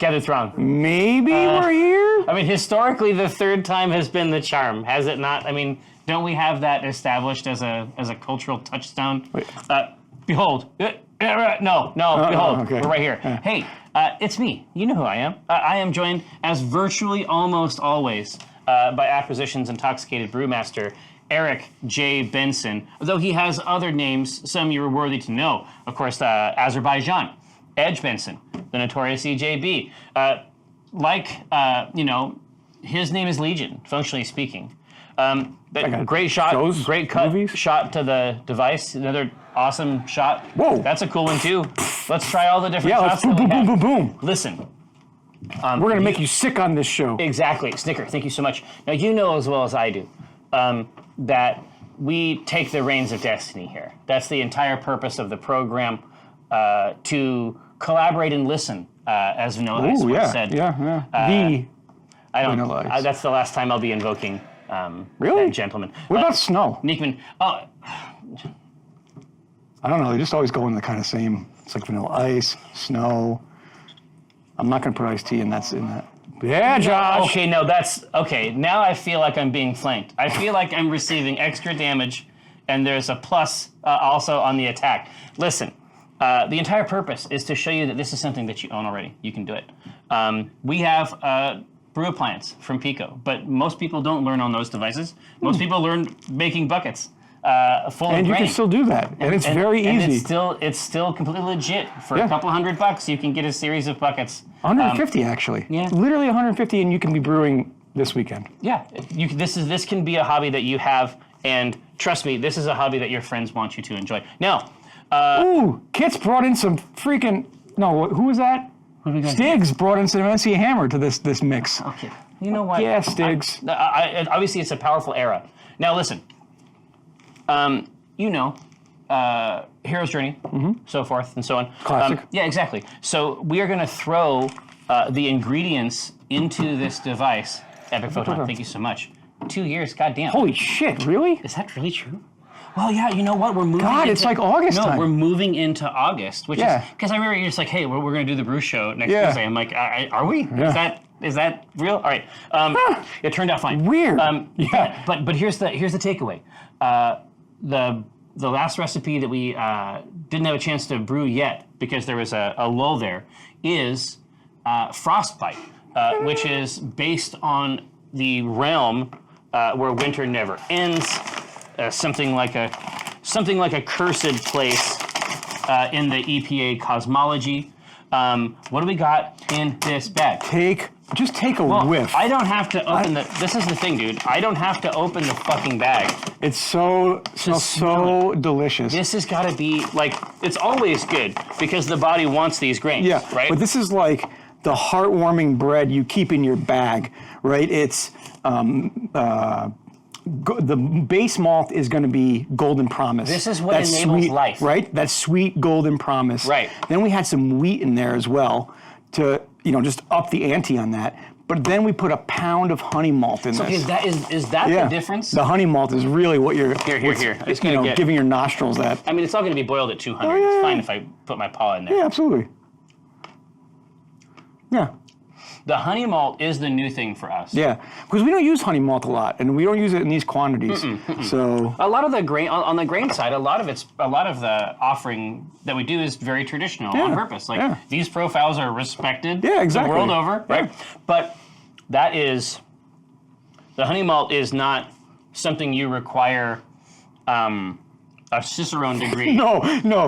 Gathered throng. Maybe we're here? I mean, historically, the third time has been the charm, has it not? I mean, don't we have that established as a cultural touchstone? Behold. No, behold. Okay. We're right here. Yeah. Hey, it's me. You know who I am. I am joined, as virtually almost always, by Acquisitions Intoxicated Brewmaster Eric J. Benson, though he has other names, some you are worthy to know. Of course, Azerbaijan, Edge Benson, the notorious EJB. His name is Legion, functionally speaking. Great shot, shows, great cut, movies. Shot to the device, another awesome shot. Whoa. That's a cool one too. Let's try all the different shots. Boom, boom, boom. Listen. We're going to make you sick on this show. Exactly. Snicker, thank you so much. Now, you know as well as I do that we take the reins of destiny here. That's the entire purpose of the program, to collaborate and listen, as Vanilla Ice once said. That's the last time I'll be invoking that gentleman. What about snow? Nickman. I don't know. They just always go in the kind of same. It's like Vanilla Ice, snow. I'm not going to put iced tea in that. Yeah, Josh. Okay, no, that's okay. Now I feel like I'm being flanked. I feel like I'm receiving extra damage, and there's a plus also on the attack. Listen, the entire purpose is to show you that this is something that you own already. You can do it. We have brew appliance from Pico, but most people don't learn on those devices. Most people learn making buckets. Full of and you grain. can still do that, and it's very easy. It's still completely legit. For a couple $100, you can get a series of buckets. 150 actually. Yeah, literally 150, and you can be brewing this weekend. Yeah, this can be a hobby that you have, and trust me, this is a hobby that your friends want you to enjoy. Now, Kit's brought in some freaking who was that? Stiggs brought in some NC Hammer to this mix. Okay, you know what? Yeah, Stiggs. Obviously, it's a powerful era. Now, listen. Hero's Journey, so forth and so on. Classic. Yeah, exactly. So we are going to throw the ingredients into this device. Epic Photon, thank you so much. 2 years, goddamn. Holy shit, really? Is that really true? Well, yeah, you know what? We're moving it's like August time. No, we're moving into August, which is... Because I remember you're just like, hey, we're going to do the brew show next Tuesday. I'm like, are we? Yeah. Is that real? All right. It turned out fine. Weird. But here's the takeaway. The last recipe that we didn't have a chance to brew yet because there was a lull there is Frostbite, which is based on the realm where winter never ends, something like a cursed place in the EPA cosmology. What do we got in this bag? Just take a whiff. I don't have to open this is the thing, dude. I don't have to open the fucking bag. It smells so delicious. This has got to be, it's always good because the body wants these grains, right? But this is like the heartwarming bread you keep in your bag, right? It's, the base malt is going to be Golden Promise. This is what enables life. Right? That sweet Golden Promise. Right. Then we had some wheat in there as well to, just up the ante on that. But then we put a pound of honey malt in this. Okay, is that the difference? The honey malt is really what you're... Here. It's giving your nostrils that... I mean, it's all going to be boiled at 200. It's fine if I put my paw in there. Yeah, absolutely. Yeah. The honey malt is the new thing for us. Yeah, because we don't use honey malt a lot, and we don't use it in these quantities. So a lot of the grain on the grain side, a lot of the offering that we do is very traditional on purpose. These profiles are respected the world over, right? But that is the honey malt is not something you require a Cicerone degree. No,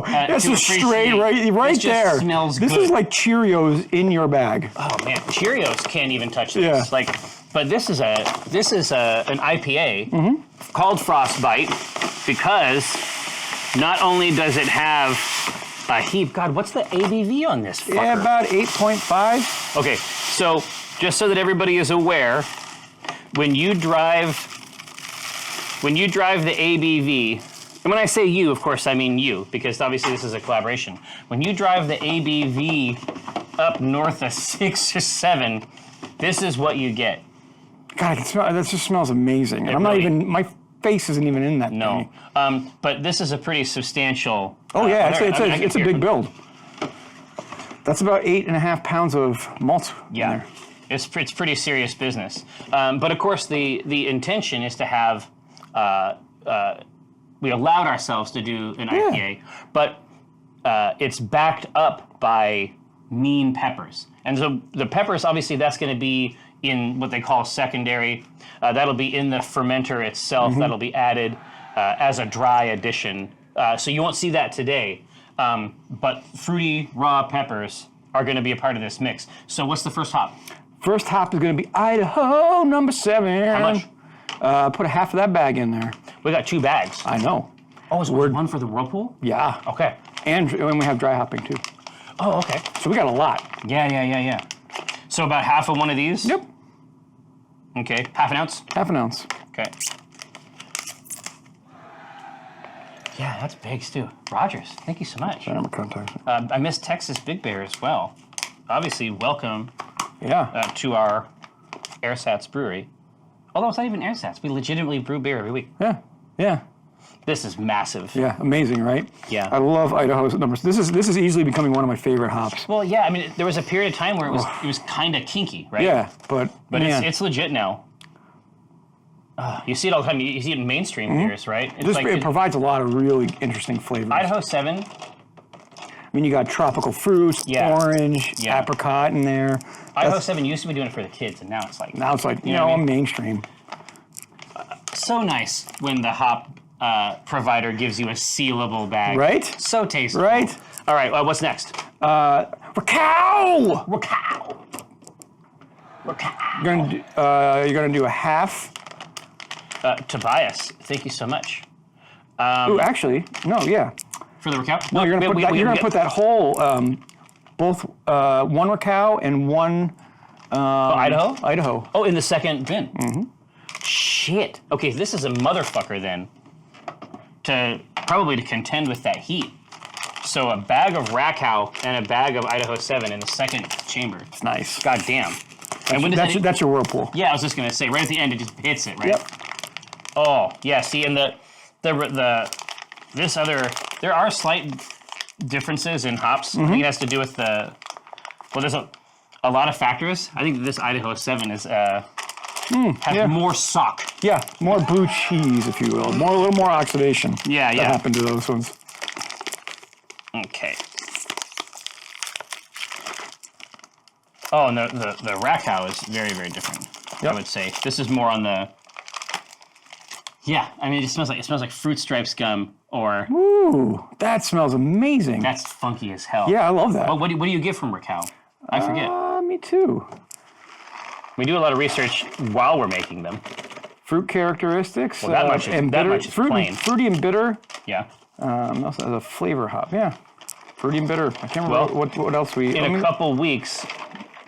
that's just straight right there. Smells this good. Is like Cheerios in your bag. Oh man, Cheerios can't even touch this. But this is an IPA called Frostbite because not only does it have a heap. God, what's the ABV on this fucker? Yeah, about 8.5. Okay, so just so that everybody is aware, when you drive the ABV. And when I say you, of course, I mean you, because obviously this is a collaboration. When you drive the ABV up north of 6 or 7, this is what you get. God, that just smells amazing. And my face isn't even in that thing. No. But this is a pretty substantial... Oh, yeah, it's a big build. That's about 8.5 pounds of malt in there. It's pretty serious business. But of course, the intention is to have. We allowed ourselves to do an IPA, but it's backed up by mean peppers, and so the peppers, obviously, that's going to be in what they call secondary. That'll be in the fermenter itself. That'll be added as a dry addition. So you won't see that today. But fruity raw peppers are going to be a part of this mix. So what's the first hop? First hop is going to be Idaho number 7. How much? Put a half of that bag in there. We got 2 bags. I know. Oh, is there one for the whirlpool? Yeah. Okay. And we have dry hopping too. Oh, okay. So we got a lot. Yeah. So about half of one of these? Yep. Okay. Half an ounce? Half an ounce. Okay. Yeah, that's big, Stu. Rogers, thank you so much. I'm contact. I miss Texas Big Bear as well. Obviously, welcome to our Airsats brewery. Although it's not even Airsats. We legitimately brew beer every week. Yeah. This is massive. Yeah, amazing, right? Yeah. I love Idaho's numbers. This is easily becoming one of my favorite hops. Well, yeah, I mean, there was a period of time where it was kind of kinky, right? Yeah, but it's legit now. You see it all the time. You see it in mainstream beers, right? It's it provides a lot of really interesting flavors. Idaho 7. I mean, you got tropical fruits, orange, apricot in there. Idaho 7 used to be doing it for the kids, and now it's like... you know, mainstream. So nice when the hop provider gives you a sealable bag. Right? So tasteful. Right? All right, what's next? Racow! You're gonna do a half. Tobias, thank you so much. Actually, no, yeah. For the Racow? No, you're gonna put that whole, both one Racow and one Idaho? Idaho. Oh, in the second bin. Shit. Okay, this is a motherfucker then. Probably to contend with that heat. So a bag of Racow and a bag of Idaho 7 in the second chamber. Nice. God damn. That's your whirlpool. Yeah, I was just gonna say, right at the end, it just hits it, right? Yep. Oh, yeah, see, and there are slight differences in hops. I think it has to do with there's a lot of factors. I think this Idaho 7 is, has more sock. Yeah, more blue cheese, if you will. A little more oxidation. Yeah. That happened to those ones. Okay. Oh, and the Racow is very, very different, I would say. This is more on the... Yeah, I mean, it smells like Fruit Stripes gum or... Ooh, that smells amazing. That's funky as hell. Yeah, I love that. But what do you get from Racow? I forget. Me too. We do a lot of research while we're making them. Fruit characteristics. Well, that much is plain. Fruity and bitter. Yeah. Also has a flavor hop. Yeah. Fruity and bitter. I can't remember what else we... In a couple weeks,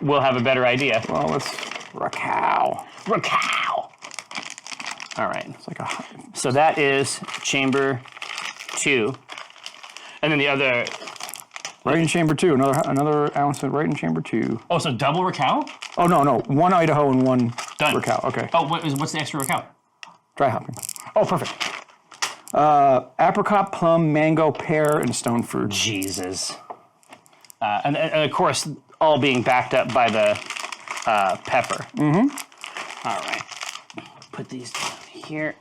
we'll have a better idea. Well, let's... Racow. All right. It's like so that is chamber 2. And then the other... Right in chamber 2. Another ounce of right in chamber 2. Oh, so double Racow? Oh, no. One Idaho and one Done. Racow. Okay. Oh, what's the extra Racow? Dry hopping. Oh, perfect. Apricot, plum, mango, pear, and stone fruit. Jesus. And of course, all being backed up by the pepper. All right. Put these down here.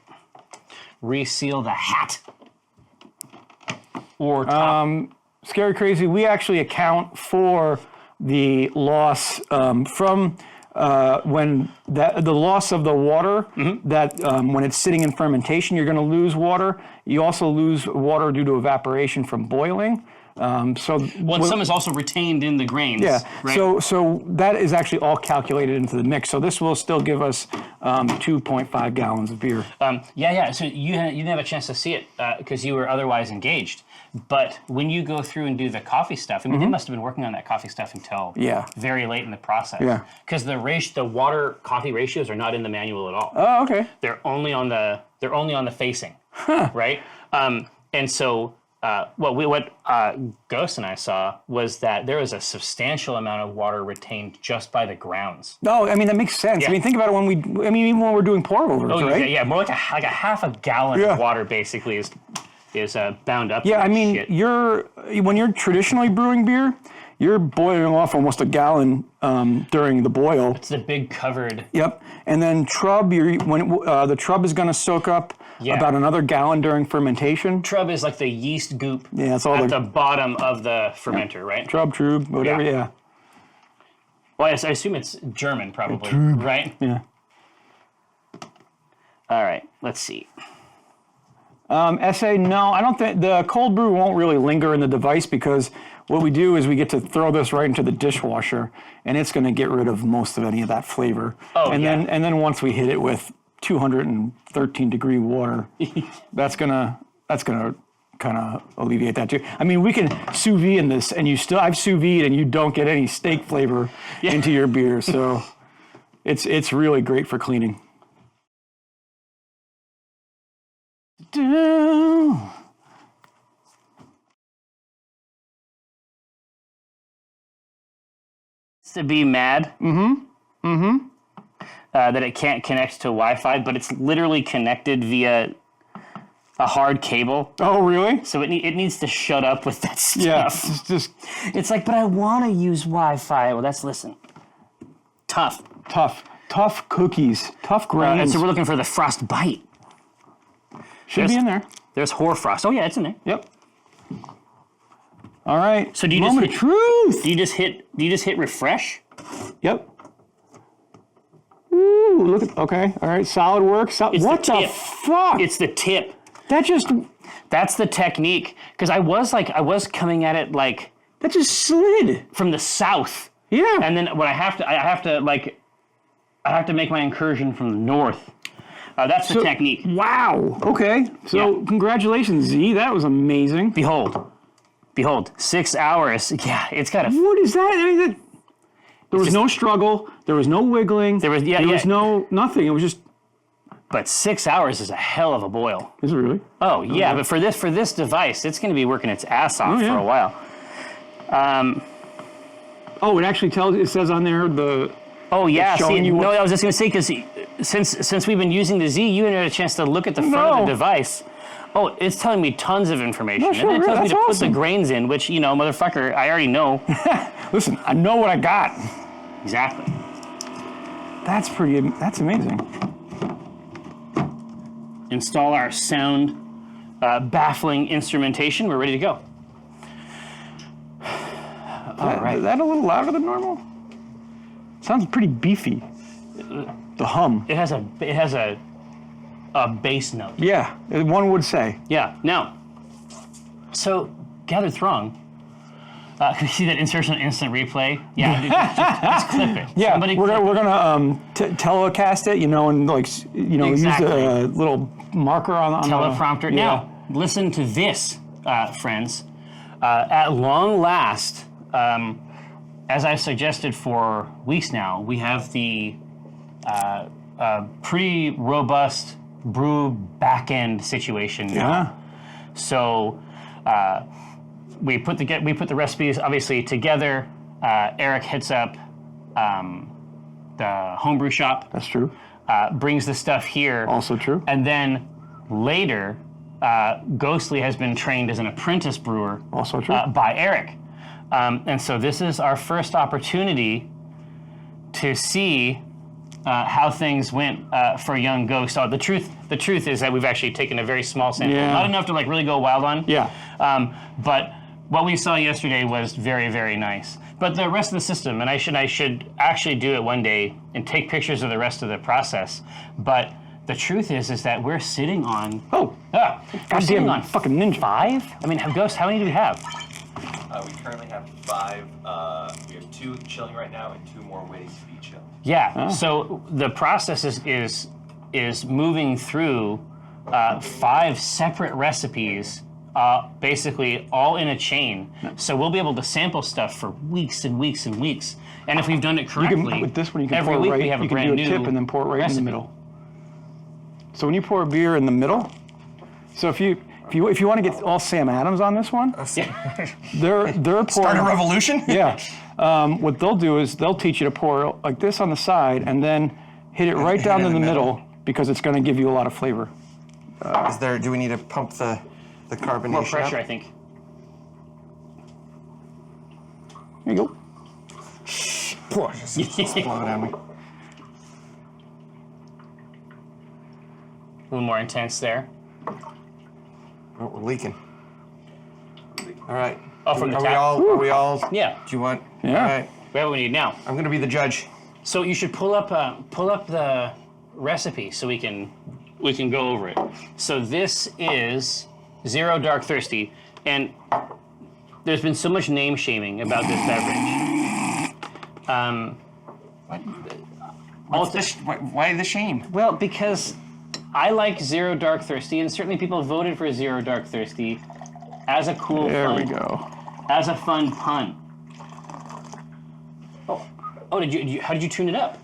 Reseal the hat. Or top. Scary Crazy, we actually account for the loss from when the loss of the water, that when it's sitting in fermentation, you're going to lose water. You also lose water due to evaporation from boiling. Some is also retained in the grains. Yeah. Right? So that is actually all calculated into the mix. So this will still give us 2.5 gallons of beer. Yeah. So you didn't have a chance to see it because you were otherwise engaged. But when you go through and do the coffee stuff, I mean, they must have been working on that coffee stuff until very late in the process. Yeah. Because the water coffee ratios are not in the manual at all. Oh, okay. They're only on the facing. Right. And so. What Ghost and I saw was that there was a substantial amount of water retained just by the grounds. No, I mean, that makes sense. Yeah. I mean, think about it even when we're doing pour overs, right? Yeah, more like a half a gallon of water basically is bound up. Yeah, I mean, when you're traditionally brewing beer, you're boiling off almost a gallon during the boil. It's the big covered. Yep. And then trub, the trub is going to soak up about another gallon during fermentation. Trub is like the yeast goop it's all at the bottom of the fermenter, right? Trub, whatever, yeah. Well, I assume it's German, probably, right? Yeah. All right, let's see. Essay, no, I don't think, the cold brew won't really linger in the device because what we do is we get to throw this right into the dishwasher and it's going to get rid of most of any of that flavor. And then once we hit it with 213 degree water, that's gonna kind of alleviate that too. I mean, we can sous vide in this, and I've sous vide, and you don't get any steak flavor into your beer, so it's really great for cleaning. To be mad. That it can't connect to Wi-Fi, but it's literally connected via a hard cable. Oh, really? So it needs to shut up with that stuff. Yeah, it's like, but I want to use Wi-Fi. Well, listen. Tough cookies, tough grains. And so we're looking for the frost bite. Should be in there. There's hoarfrost. Oh yeah, it's in there. Yep. All right. So do you Moment of truth? Do you just hit refresh? Yep. Ooh, look at, okay. All right, solid work. What the fuck? It's the tip. That's the technique. Because I was coming at it like that just slid from the south. Yeah. And then when I have to make my incursion from the north. That's the technique. Wow. Okay. So congratulations, Z. That was amazing. Behold, 6 hours. Yeah, it's got a. What is that? I mean, there was no struggle. There was no wiggling. There was no nothing. It was just. But 6 hours is a hell of a boil. Is it really? Oh yeah, but for this device, it's going to be working its ass off for a while. It actually tells. It says on there the. Oh yeah. I was just going to say because since we've been using the Z, you haven't had a chance to look at the front of the device. Oh, it's telling me tons of information. No, sure, and then it tells me to put the awesome. grains in, which, motherfucker, I already know. Listen, I know what I got. Exactly. That's amazing. Install our sound baffling instrumentation. We're ready to go. All right. Is that a little louder than normal? Sounds pretty beefy. The hum. It has a bass note. Yeah, one would say. Yeah. Now, so gathered throng. Can you see that insertion instant replay? Yeah, dude, just clip it. Yeah, we're gonna telecast it, and use a little marker on teleprompter. Now, listen to this, friends. At long last, as I've suggested for weeks now, we have the pretty robust brew back-end situation now. Yeah. So we put the recipes obviously together. Eric hits up the homebrew shop. That's true. Brings the stuff here. Also true. And then later, Ghostly has been trained as an apprentice brewer. Also true. By Eric. And so this is our first opportunity to see how things went for young Ghost. Oh, the truth is that we've actually taken a very small sample, not enough to really go wild on. Yeah. But what we saw yesterday was very, very nice. But the rest of the system, and I should actually do it one day and take pictures of the rest of the process. But the truth is that we're sitting on we're sitting on fucking ninja. 5. I mean, Ghost, how many do we have? We currently have 5. We have 2 chilling right now and 2 more waiting to be chilled. Yeah. So the process is moving through 5 separate recipes, basically all in a chain. So we'll be able to sample stuff for weeks and weeks and weeks. And if we've done it correctly, with this one you can every pour week right, we have a you can brand do a new tip and then pour it right recipe. in the middle. So when you pour a beer in the middle, so if you want to get all Sam Adams on this one, they're pouring. Start a revolution? Yeah. What they'll do is they'll teach you to pour like this on the side and then hit it right down in the middle because it's going to give you a lot of flavor. Do we need to pump the carbonation More pressure, up? I think. There you go. Poor, just explode on me. A little more intense there. Oh, we're leaking. All right. Oh, from the are tap. Are we all? Yeah. Do you want? Yeah. All right. We have what we need now. I'm gonna be the judge. So you should pull up the recipe so we can go over it. So this is Zero Dark Thirsty, and there's been so much name shaming about this beverage. Why the shame? Well, because I like Zero Dark Thirsty, and certainly people voted for Zero Dark Thirsty as a cool There fun, we go. as a fun pun. Oh, how did you tune it up?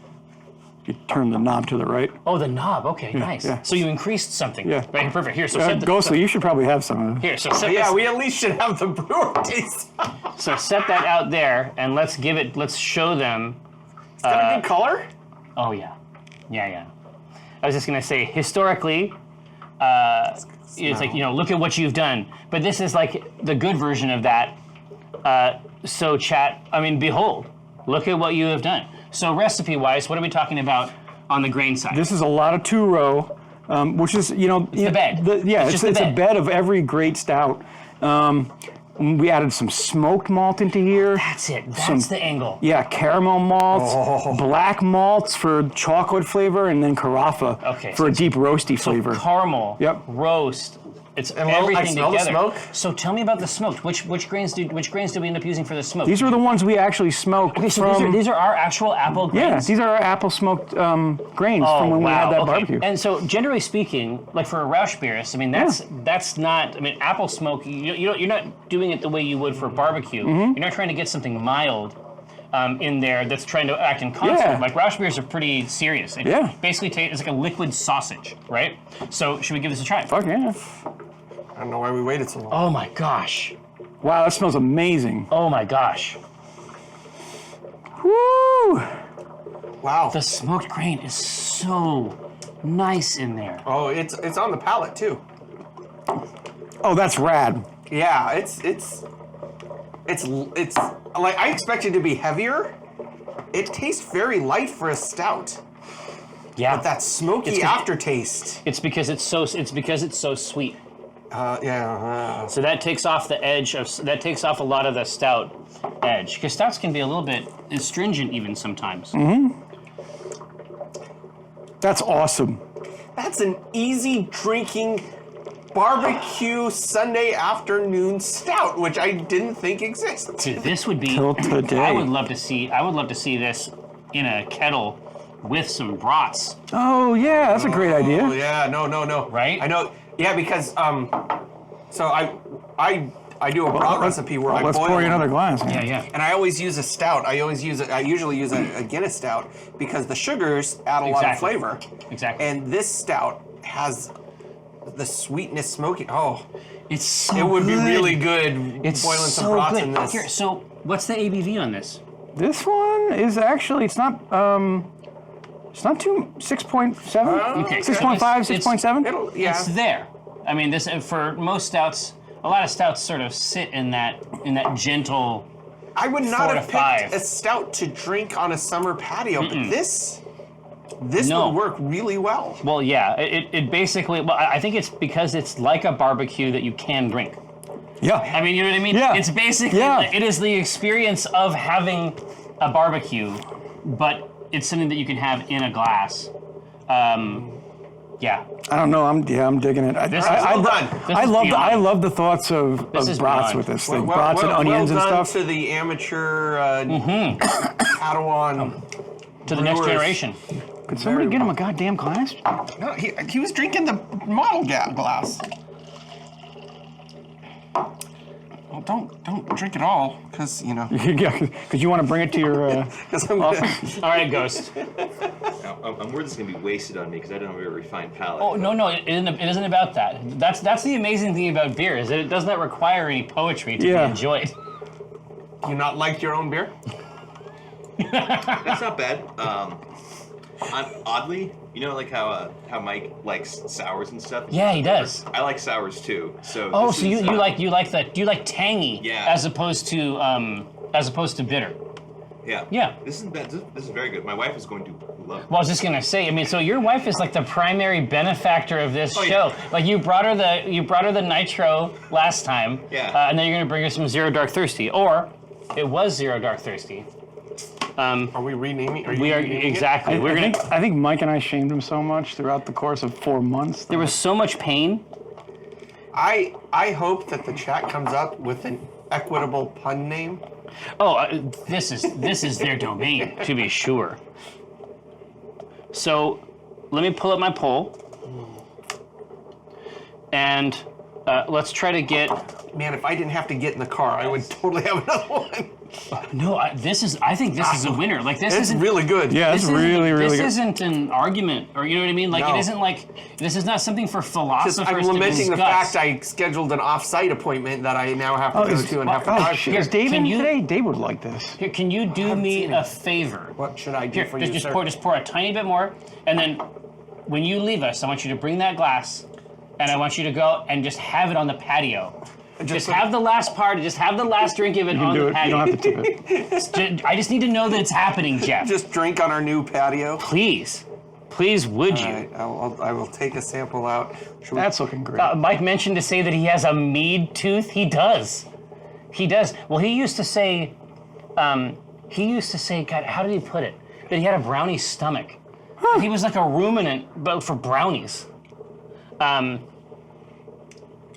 You turn the knob to the right. Oh, the knob. Okay, nice. yeah. So you increased something. Yeah. Right, perfect. Here, so set the, Ghostly, you should probably have some of it. here, so set Yeah, this, we at least should have the brewer taste. so set that out there, and let's show them. It's got a good color. Oh yeah. I was just gonna say historically, it's like, look at what you've done. But this is like the good version of that. So chat, behold, look at what you have done. So recipe-wise, what are we talking about on the grain side? This is a lot of 2-row, which is, it's the bed. It's a bed of every great stout. We added some smoked malt into here. That's it. That's the angle. Yeah, caramel malts, black malts for chocolate flavor, and then carafa for a deep roasty flavor. Caramel, roast. It's everything I smell together. the smoke. So tell me about the smoked. Which grains did we end up using for the smoke? These were the ones we actually smoked. Okay, so these are our actual apple grains. Yeah, these are our apple smoked grains from when we had that barbecue. And so, generally speaking, like for a Rausch beer, that's not. Apple smoke. You're not doing it the way you would for barbecue. You're not trying to get something mild in there that's trying to act in concert. Yeah. Like Rausch beers are pretty serious. It basically it's like a liquid sausage, right? So should we give this a try? Fuck yeah. I don't know why we waited so long. Oh my gosh. Wow, that smells amazing. Oh my gosh. Woo! Wow. The smoked grain is so nice in there. Oh, it's on the palate too. Oh, that's rad. Yeah, it's like I expected it to be heavier. It tastes very light for a stout. Yeah. But that smoky aftertaste. It's because it's so sweet. Yeah. So that takes off the edge that takes off a lot of the stout edge, because stouts can be a little bit astringent even sometimes. That's awesome. That's an easy drinking barbecue Sunday afternoon stout, which I didn't think existed. Dude, this would be. Till today. I would love to see this in a kettle with some brats. Oh yeah, that's a great idea. Oh yeah, no. Right? I know. Yeah, because so I do a broth recipe where I boil. Let's pour you another glass. Yeah. And I always use a stout. I usually use a Guinness stout because the sugars add a lot of flavor. Exactly. And this stout has the sweetness smoky. Oh, It's so it would be good. really good It's boiling so some brats good. in this. Here, so what's the ABV on this? This one is actually it's not too 6.7. Okay, 6.5, 6.7. It'll, yeah. It's there. This for most stouts. A lot of stouts sort of sit in that gentle. I would 4 not to have 5. picked a stout to drink on a summer patio, but this No. would work really well. Well, yeah. It basically. Well, I think it's because it's like a barbecue that you can drink. Yeah. You know what I mean? Yeah. It's basically it is the experience of having a barbecue, but it's something that you can have in a glass. Yeah. I don't know. I'm digging it. I love the thoughts of is brats beyond. with this thing. Brats and onions and well done stuff. to the amateur Padawan. To the next brewers. generation. Could somebody get him a goddamn glass? No, he was drinking the model glass. Well, don't drink it all, because Yeah, because you want to bring it to your. All right, Ghost. I'm worried this is going to be wasted on me because I don't have a very refined palate. Oh no, it isn't about that. That's the amazing thing about beer is that it does not require any poetry to be enjoyed. You not like your own beer? That's not bad. I'm oddly, like how Mike likes sours and stuff. Yeah, he does. I like sours too. So Oh, this so is, you like tangy, Yeah. as opposed to as opposed to bitter. Yeah. Yeah. This isn't bad. This is very good. My wife is going to love it. Well, I was just gonna say. I mean, so your wife is like the primary benefactor of this Oh, show. yeah. Like you brought her the nitro last time. Yeah. And then you're gonna bring her some Zero Dark Thirsty, or it was Zero Dark Thirsty. Are we renaming? Are you We are renaming exactly. I We're gonna. think, I think Mike and I shamed him so much throughout the course of 4 months. There was so much pain. I hope that the chat comes up with an equitable pun name. Oh, this is their domain, to be sure. So, let me pull up my poll, and let's try to get. Man, if I didn't have to get in the car, I would totally have another one. No, I think this is a winner. Like this It's isn't really good. Yeah, it's this isn't- really, really This good. isn't an argument, or you know what I mean. Like No. it isn't like this is not something for Just, philosophers I'm to lamenting the discuss. fact I scheduled an off-site appointment that I now have to go is- to and have to Oh, drive shit. to. Is Dave Can in you- today? Dave would like this. Here, can you do me seen a it. favor? What should I do Here, for you, just sir? pour a tiny bit more, and then when you leave us, I want you to bring that glass, and I want you to go and just have it on the patio. Just have the last part. Just have the last drink of it You can on do the it. You patio. don't have to tip it. I just need to know that it's happening, Jeff. Just drink on our new patio. Please, would you? All right, I will take a sample out. Should we- That's looking great. Mike mentioned to say that he has a mead tooth. He does. He does. Well, he used to say, God, how did he put it? That he had a brownie stomach. He was like a ruminant, but for brownies.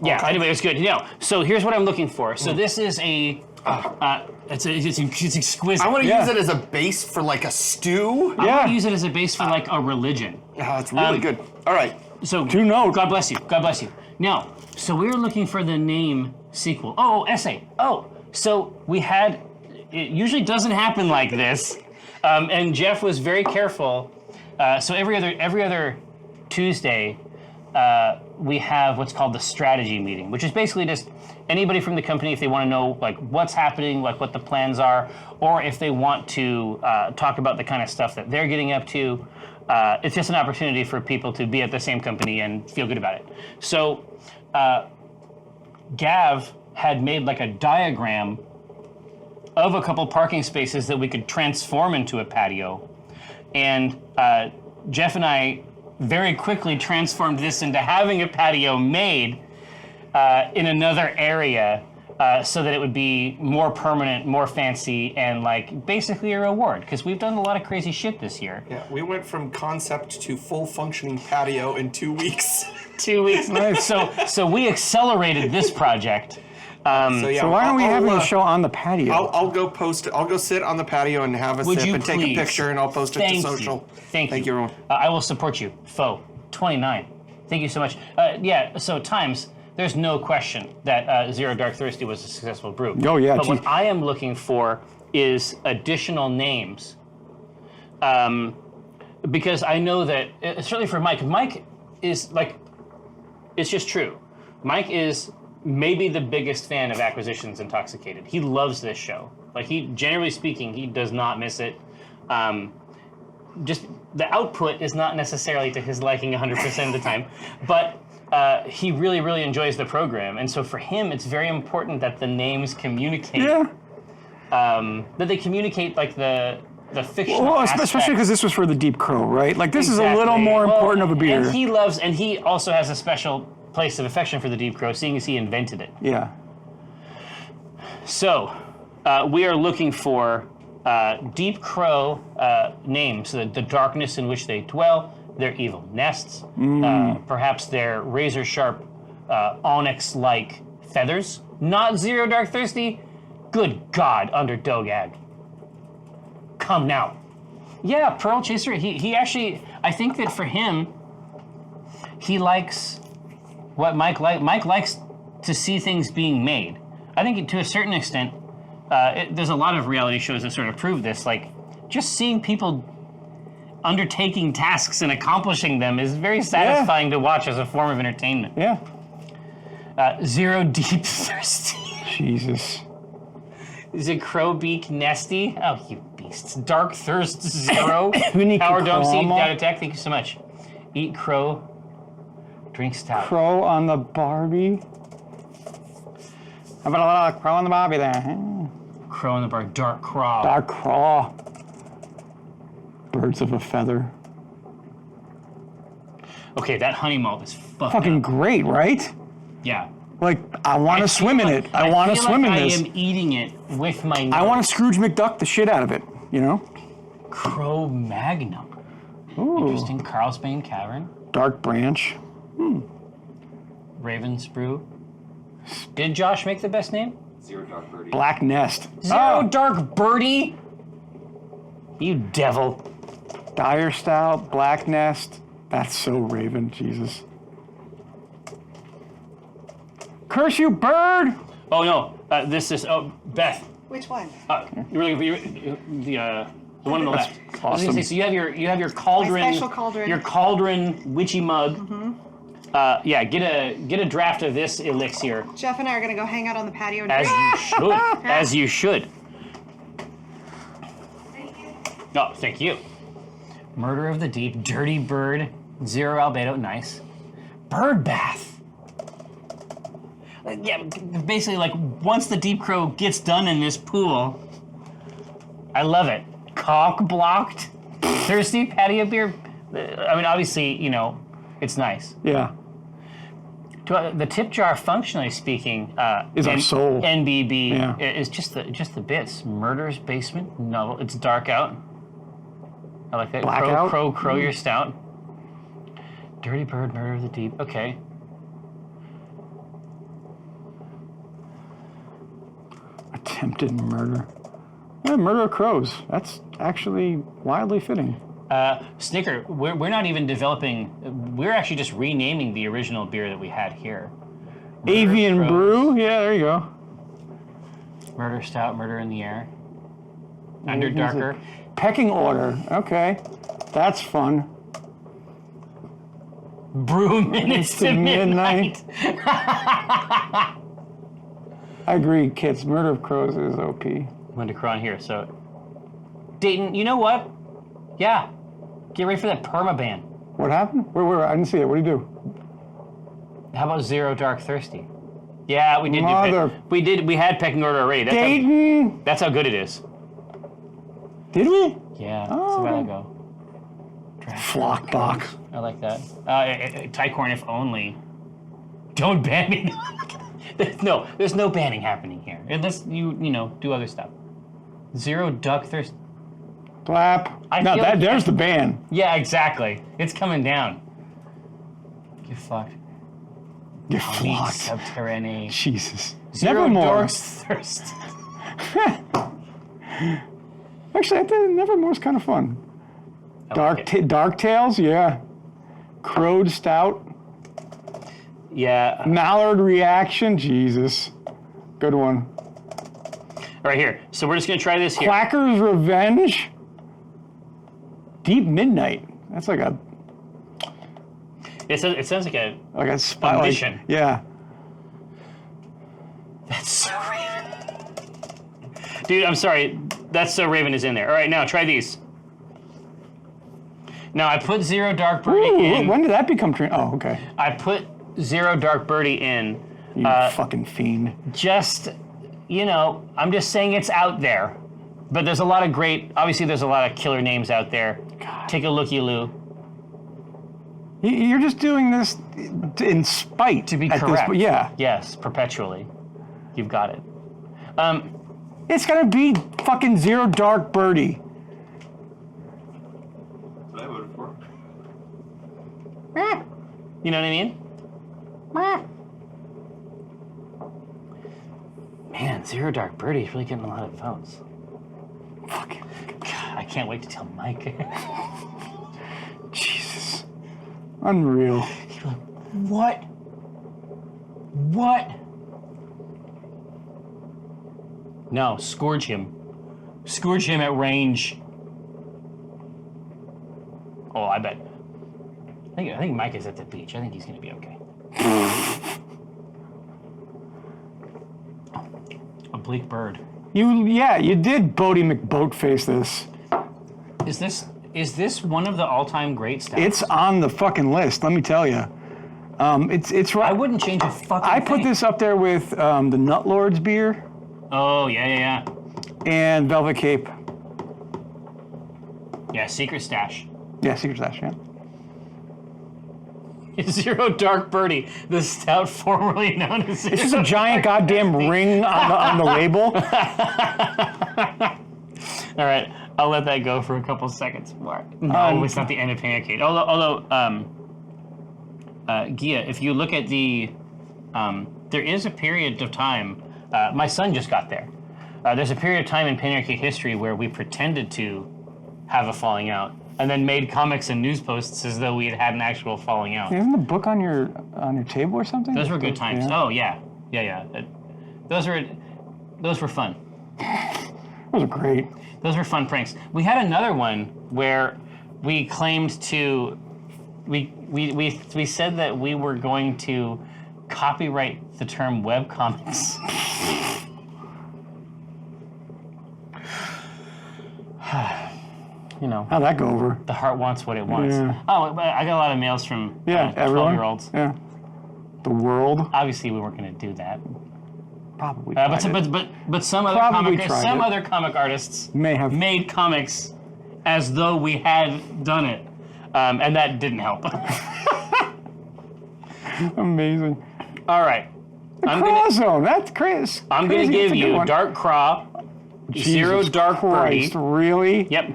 Yeah. Okay. Anyway, it was good. So here's what I'm looking for. So this is it's exquisite. I want to Yeah. use it as a base for like a stew. I want Yeah. to use it as a base for like a religion. Yeah, it's really good. All right. So Do note. God bless you. God bless you. Now, so we were looking for the name sequel. Oh, essay. Oh, so we had. It usually doesn't happen like this, and Jeff was very careful. So every other Tuesday, we have what's called the strategy meeting, which is basically just anybody from the company, if they want to know like what's happening, like what the plans are, or if they want to talk about the kind of stuff that they're getting up to. It's just an opportunity for people to be at the same company and feel good about it. So Gav had made like a diagram of a couple parking spaces that we could transform into a patio. And Jeff and I very quickly transformed this into having a patio made in another area so that it would be more permanent, more fancy, and like basically a reward, because we've done a lot of crazy shit this year. Yeah, we went from concept to full functioning patio in 2 weeks. 2 weeks. So we accelerated this project. So yeah, So why aren't we having I'll, a show on the patio? I'll go post. I'll go sit on the patio and have a Would sip you and take please? a picture, and I'll post it Thank to you. social. Thank you, everyone. I will support you. Foe 29. Thank you so much. Yeah. So times. There's no question that Zero Dark Thirsty was a successful brew. Oh, yeah, But geez. what I am looking for is additional names. Because I know that certainly for Mike. Mike is like. It's just true. Mike is maybe the biggest fan of Acquisitions Intoxicated. He loves this show. Like generally speaking, he does not miss it. Just the output is not necessarily to his liking 100% of the time, but he really, really enjoys the program. And so for him, it's very important that the names communicate. yeah. That they communicate like the fictional Well, aspect. especially because this was for the Deep Crow, right? Like this is a little Exactly. more Well, important of a beer. And he also has a special place of affection for the Deep Crow, seeing as he invented it. Yeah. So, we are looking for Deep Crow names, the darkness in which they dwell, their evil nests, perhaps their razor-sharp onyx-like feathers. Not Zero Dark Thirsty. Good God, Underdog Ag. Come now. Yeah, Pearl Chaser, he actually, I think that for him, he likes what Mike likes. Mike likes to see things being made. I think to a certain extent, there's a lot of reality shows that sort of prove this. Like, just seeing people undertaking tasks and accomplishing them is very satisfying to watch as a form of entertainment. Yeah. Zero Deep Thirsty. Jesus. Is it Crowbeak Nesty? Oh, you beasts. Dark Thirst Zero. We need Power Dome Seed, Crow. Data Tech, thank you so much. Eat Crow, drink stout. Crow on the Barbie. How about a little crow on the Barbie there? Huh? crow in the bar. Dark Craw. Dark Craw. Birds of a feather. Okay, that honey malt is Fucking great, right? Yeah. Like, I want to swim in it. I want to swim in this. I am eating it with my nose. I want to Scrooge McDuck the shit out of it, you know? Crow Magnum. Ooh. Interesting. Carlsbad Cavern. Dark Branch. Raven's Brew. Did Josh make the best name? Zero Dark Birdie. Black Nest. Zero Dark Birdie? You devil. Dire Stout, Black Nest. That's so Raven, Jesus. Curse you, bird! Oh no, this is Beth. Which one? The one on the left. I was gonna awesome. say, so you have your cauldron. My special cauldron. Your cauldron witchy mug. Yeah, get a draft of this elixir. Jeff and I are going to go hang out on the patio and As drink. you should. As you should. Oh, thank you. Murder of the Deep, Dirty Bird, Zero Albedo, nice. Bird Bath. Yeah, basically, like, once the Deep Crow gets done in this pool, I love it. Cock blocked, thirsty patio beer. I mean, obviously, you know, it's nice. Yeah. The tip jar, functionally speaking, Is our soul. NBB Yeah. is just the bits. Murder's Basement, novel. It's dark out. I like that. Blackout? Crow your stout. Dirty Bird, Murder of the Deep. Okay. Attempted murder. Yeah, murder of crows. That's actually wildly fitting. Snicker, we're not even developing. We're actually just renaming the original beer that we had here. Murder Avian Crows, Brew. Yeah, there you go. Murder Stout, Murder in the Air. Underdarker. Pecking order. Okay. That's fun. Brew Minutes to Midnight. I agree, kids. Murder of Crows is OP. Went to Craw here, so. Dayton, you know what? Yeah. Get ready for that permaban. What happened? Where? I didn't see it. What do you do? How about Zero Dark Thirsty? Yeah, we did we had pecking order already. Dayton! That's how good it is. Did we? Yeah, Oh. it's a while ago. Flockbach. I like that. Tycorn, if only. Don't ban me. No, there's no banning happening here. Unless you do other stuff. Zero Duck Thirst. Clap. No, feel like there's the ban. Yeah, exactly. It's coming down. Get fucked. You're Meat flocked. Subterranean. Jesus. Zero Nevermore. Dark Thirst. Actually, I think Nevermore's kind of fun. I like it. Dark Tales, yeah. Crowed Stout. Yeah. Mallard Reaction, Jesus. Good one. All right, here. So we're just going to try this here. Quacker's Revenge. Deep Midnight. That's like a It sounds like a... spot. Ambition. Yeah. That's so Raven. Dude, I'm sorry. That's so Raven is in there. All right, now try these. Now, I put Zero Dark Birdie Ooh, in. when did that become true? Oh, okay. I put Zero Dark Birdie in. You fucking fiend. Just, I'm just saying it's out there. But there's a lot of obviously there's a lot of killer names out there. God. Take a looky-loo. You're just doing this in spite. To be at correct. This, yeah. Yes, perpetually. You've got it. It's gonna be fucking Zero Dark Birdie. That's what I voted for. You know what I mean? Man, Zero Dark Birdie is really getting a lot of votes. Fuck. God, I can't wait to tell Mike. Jesus. Unreal. What? What? No, scourge him. Scourge him at range. Oh, I bet. I think Mike is at the beach. I think he's going to be okay. A bleak bird. You did Bodie McBoatface this. Is this one of the all-time great stouts? It's on the fucking list, let me tell you. It's right. I wouldn't change a fucking I put thing. this up there with the Nut Lords beer. Oh, yeah. And Velvet Cape. Yeah, Secret Stash. Yeah, Secret Stash, yeah. Zero Dark Birdie, the stout formerly known as Zero It's just a giant goddamn ring on the label. All right, I'll let that go for a couple seconds more. No, it's not the end of Pancake. Although Gia, if you look at the, there is a period of time, my son just got there. There's a period of time in Pancake history where we pretended to have a falling out and then made comics and news posts as though we had had an actual falling out. Isn't the book on your table or something? Those were good times. Yeah. Oh, yeah. Those were fun. Those are great. Those were fun pranks. We had another one where we claimed to, we said that we were going to copyright the term webcomics. You know, How'd that go over? the heart wants what it wants. Yeah. Oh, but I got a lot of mails from Everyone. 12-year-olds. Yeah. The world. Obviously, we weren't going to do that. Probably. But some other Probably comic artists May have. made comics as though we had done it, and that didn't help. Amazing. All right, Craw Zone. That's crazy. I'm going to give you one. Dark Craw, Zero Jesus Dark Christ, Birdie. Really? Yep.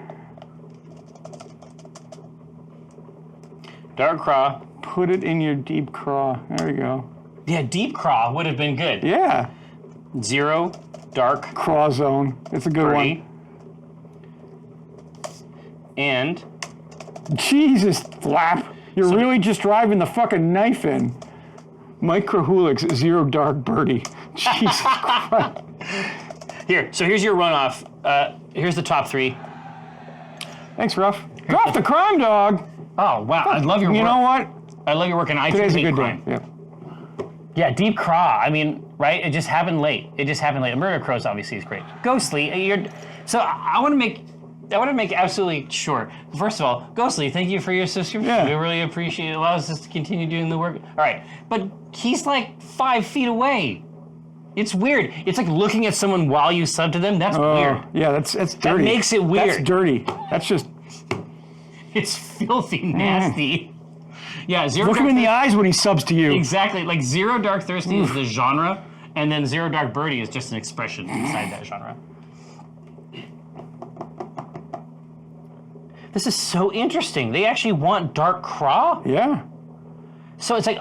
Dark Craw. Put it in your deep craw. There we go. Yeah, Deep Craw would have been good. Yeah. Zero Dark Craw Zone. It's a good Birdie. one. And Jesus, Flap. You're really just driving the fucking knife in. Mike Krahulik's Zero Dark Birdie. Jesus Christ. here's your runoff. Here's the top three. Thanks, Ruff. Ruff the crime dog. Oh wow, I love your work. You know what? I love your work, and I Today's a hate good crime. day. Yeah. Yeah, Deep Craw. I mean, right? It just happened late. Murder Crows obviously is great. Ghostly, so I want to make absolutely sure. First of all, Ghostly, thank you for your subscription. Yeah. We really appreciate it. It allows us to continue doing the work. All right, but he's like 5 feet away. It's weird. It's like looking at someone while you sub to them. That's weird. Yeah, that's dirty. That makes it weird. That's dirty. That's just It's filthy, nasty. Yeah, Zero look Dark him in the eyes when he subs to you. Exactly. Like Zero Dark Thirsty is the genre, and then Zero Dark Birdie is just an expression inside that genre. This is so interesting. They actually want Dark Craw? Yeah. So it's like,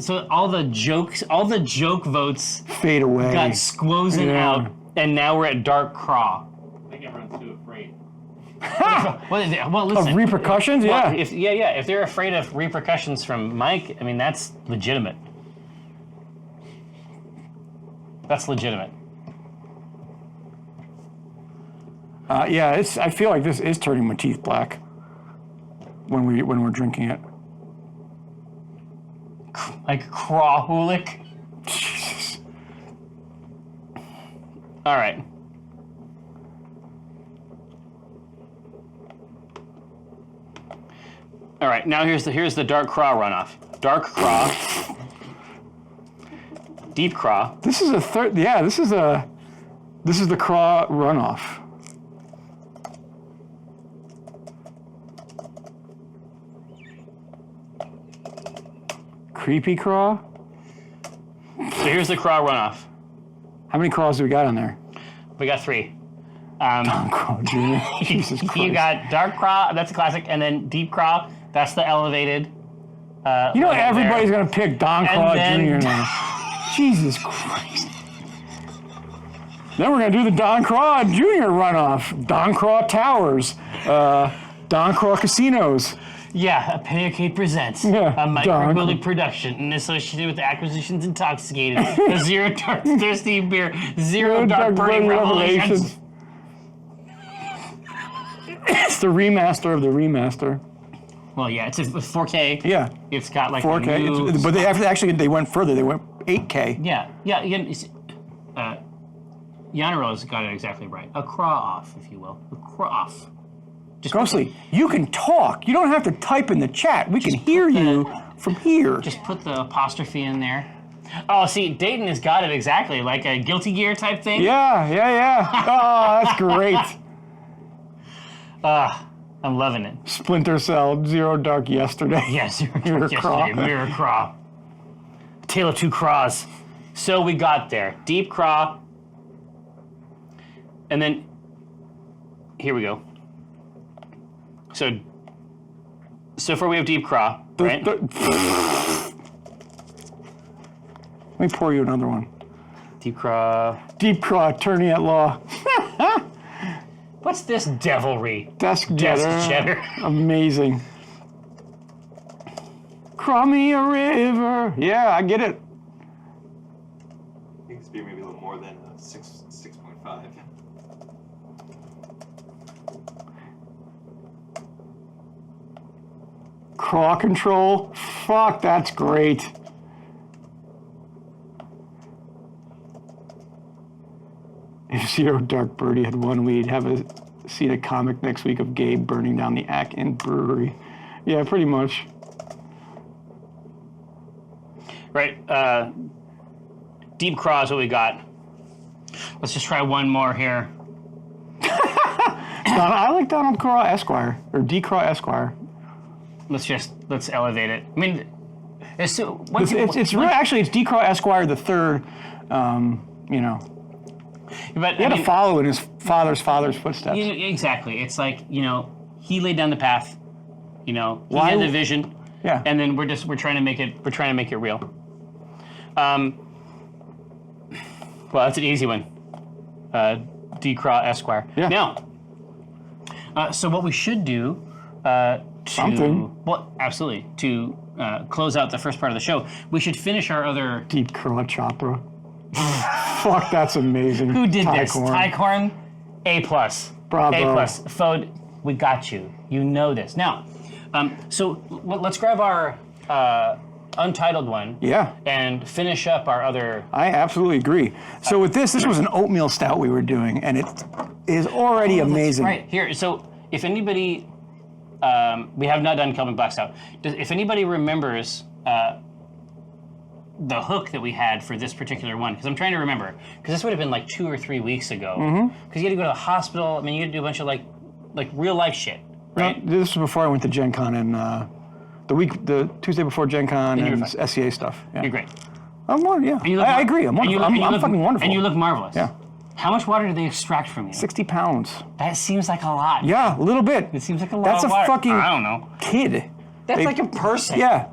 so all the joke votes Fade away. got squozen Yeah. out, and now we're at Dark Craw. I think everyone's too afraid. Well, listen. Of repercussions? Well, Yeah. if they're afraid of repercussions from Mike, I mean, that's legitimate. That's legitimate. Yeah, I feel like this is turning my teeth black when we're drinking it. Like Crawhulik. Jesus. All right. All right. Now here's the Dark Craw runoff. Dark Craw. Deep Craw. This is a third. Yeah, this is the Craw runoff. Creepy Craw. So here's the Craw runoff. How many craws do we got on there? We got 3. Craw Junior. Jesus Christ. You got Dark Craw, that's a classic, and then Deep Craw, that's the elevated. You know everybody's gonna pick Don Craw then- Jr. now. Jesus Christ. Then we're gonna do the Don Craw Jr. runoff. Don Craw Towers. Don Craw Casinos. Yeah, Pancake presents Yeah, a Don microbuilding production in association with Acquisitions Intoxicated, a Zero Dark Thirsty Beer, Zero Dark Birdie Revelations. It's the remaster of the remaster. Well, yeah, it's a 4K. Yeah. It's got like 4K. a new... But they went further. They went 8K. Yeah. Yanaro's got it exactly right. A craw off, if you will. A craw off. Just Ghostly, you can talk. You don't have to type in the chat. We can hear you from here. Just put the apostrophe in there. Oh, see, Dayton has got it exactly, like a Guilty Gear type thing. Yeah. Oh, that's great. I'm loving it. Splinter Cell, Zero Dark yesterday. Yes, Mirror Craw. Mirror Craw. Tale of Two Craws. So we got there. Deep Craw. And then, here we go. So far we have Deep Craw, right? Let me pour you another one. Deep Craw. Deep Craw, attorney at law. What's this devilry? Desk Desk cheddar. Amazing. Craw me a river. Yeah, I get it. I think this beer maybe a little more than 6.5. Craw control. Fuck, that's great. If Zero Dark Birdie had won, we'd seen a comic next week of Gabe burning down the Ack-In brewery. Yeah, pretty much. Right. Deep Craw is what we got. Let's just try one more here. I like Donald Craw Esquire, or D. Craw Esquire. Let's elevate it. I mean, it's D. Craw Esquire the third. But he had to follow in his father's footsteps. Exactly. It's like, he laid down the path. He had the vision. Yeah. And then we're trying to make it real. Well, that's an easy one. D. Craw Esquire. Yeah. Now, so what we should do something. Well, absolutely. To close out the first part of the show, we should finish our other Deep Craw Chopra. Fuck, that's amazing. Who did this? Tycorn. Tycorn, A+. Bravo. A+. Fode, we got you. You know this. Now, so let's grab our untitled one. Yeah. And finish up our other. I absolutely agree. So with this was an oatmeal stout we were doing, and it is already amazing. Right, here. So if anybody, we have not done Kelvin Black Stout. If anybody remembers the hook that we had for this particular one, because I'm trying to remember, because this would have been like 2 or 3 weeks ago. Because you had to go to the hospital. I mean, you had to do a bunch of like real life shit, right? No, this was before I went to Gen Con and the Tuesday before Gen Con and SCA stuff. Yeah. You're great. I'm wonderful. Yeah, I agree. I'm wonderful. I'm fucking wonderful. And you look marvelous. Yeah. How much water do they extract from you? 60 pounds. That seems like a lot. Yeah, a little bit. It seems like a lot That's of a water. fucking I don't know. kid. That's like a person. Yeah.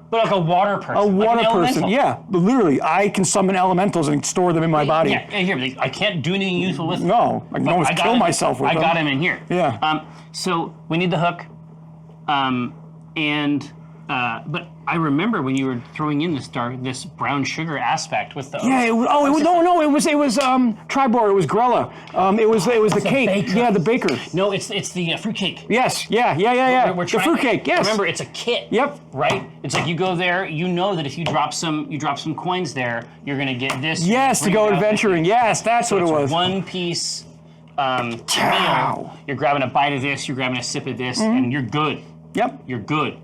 But like a water person. A like water an person, elemental. yeah. But literally, I can summon elementals and store them in my body. Yeah, here, I can't do anything useful with them. No, I can almost kill myself with them. I got him in here. Yeah. So we need the hook, but I remember when you were throwing in this brown sugar aspect with the. Yeah. It was Tribor. It was Grella. It was the cake. Baker. Yeah, the baker. No, it's the fruit cake. Yes. Yeah. We're The fruit cake. Yes. Remember, it's a kit. Yep. Right. It's like you go there. You know that if you drop some coins there, you're gonna get this. Yes, to go adventuring. Yes, that's what it was. One piece meal. You're grabbing a bite of this. You're grabbing a sip of this, and you're good. Yep. You're good.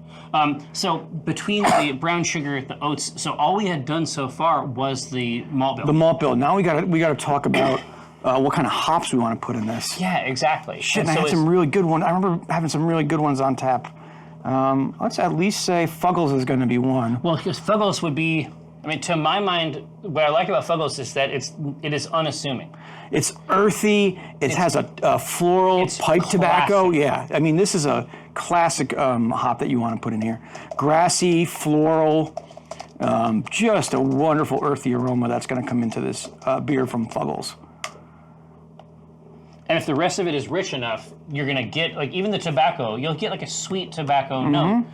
So between the brown sugar, the oats, so all we had done so far was the malt bill. The malt bill. Now we gotta talk about what kind of hops we want to put in this. Yeah, exactly. Shit, and so I had some really good ones. I remember having some really good ones on tap. Let's at least say Fuggles is going to be one. Well, because Fuggles would be, I mean, to my mind, what I like about Fuggles is that it is unassuming. It's earthy. It has a floral pipe tobacco. Yeah, I mean, this is a classic hop that you want to put in here. Grassy, floral, just a wonderful earthy aroma that's going to come into this beer from Fuggles. And if the rest of it is rich enough, you're going to get, like, even the tobacco, you'll get like a sweet tobacco note,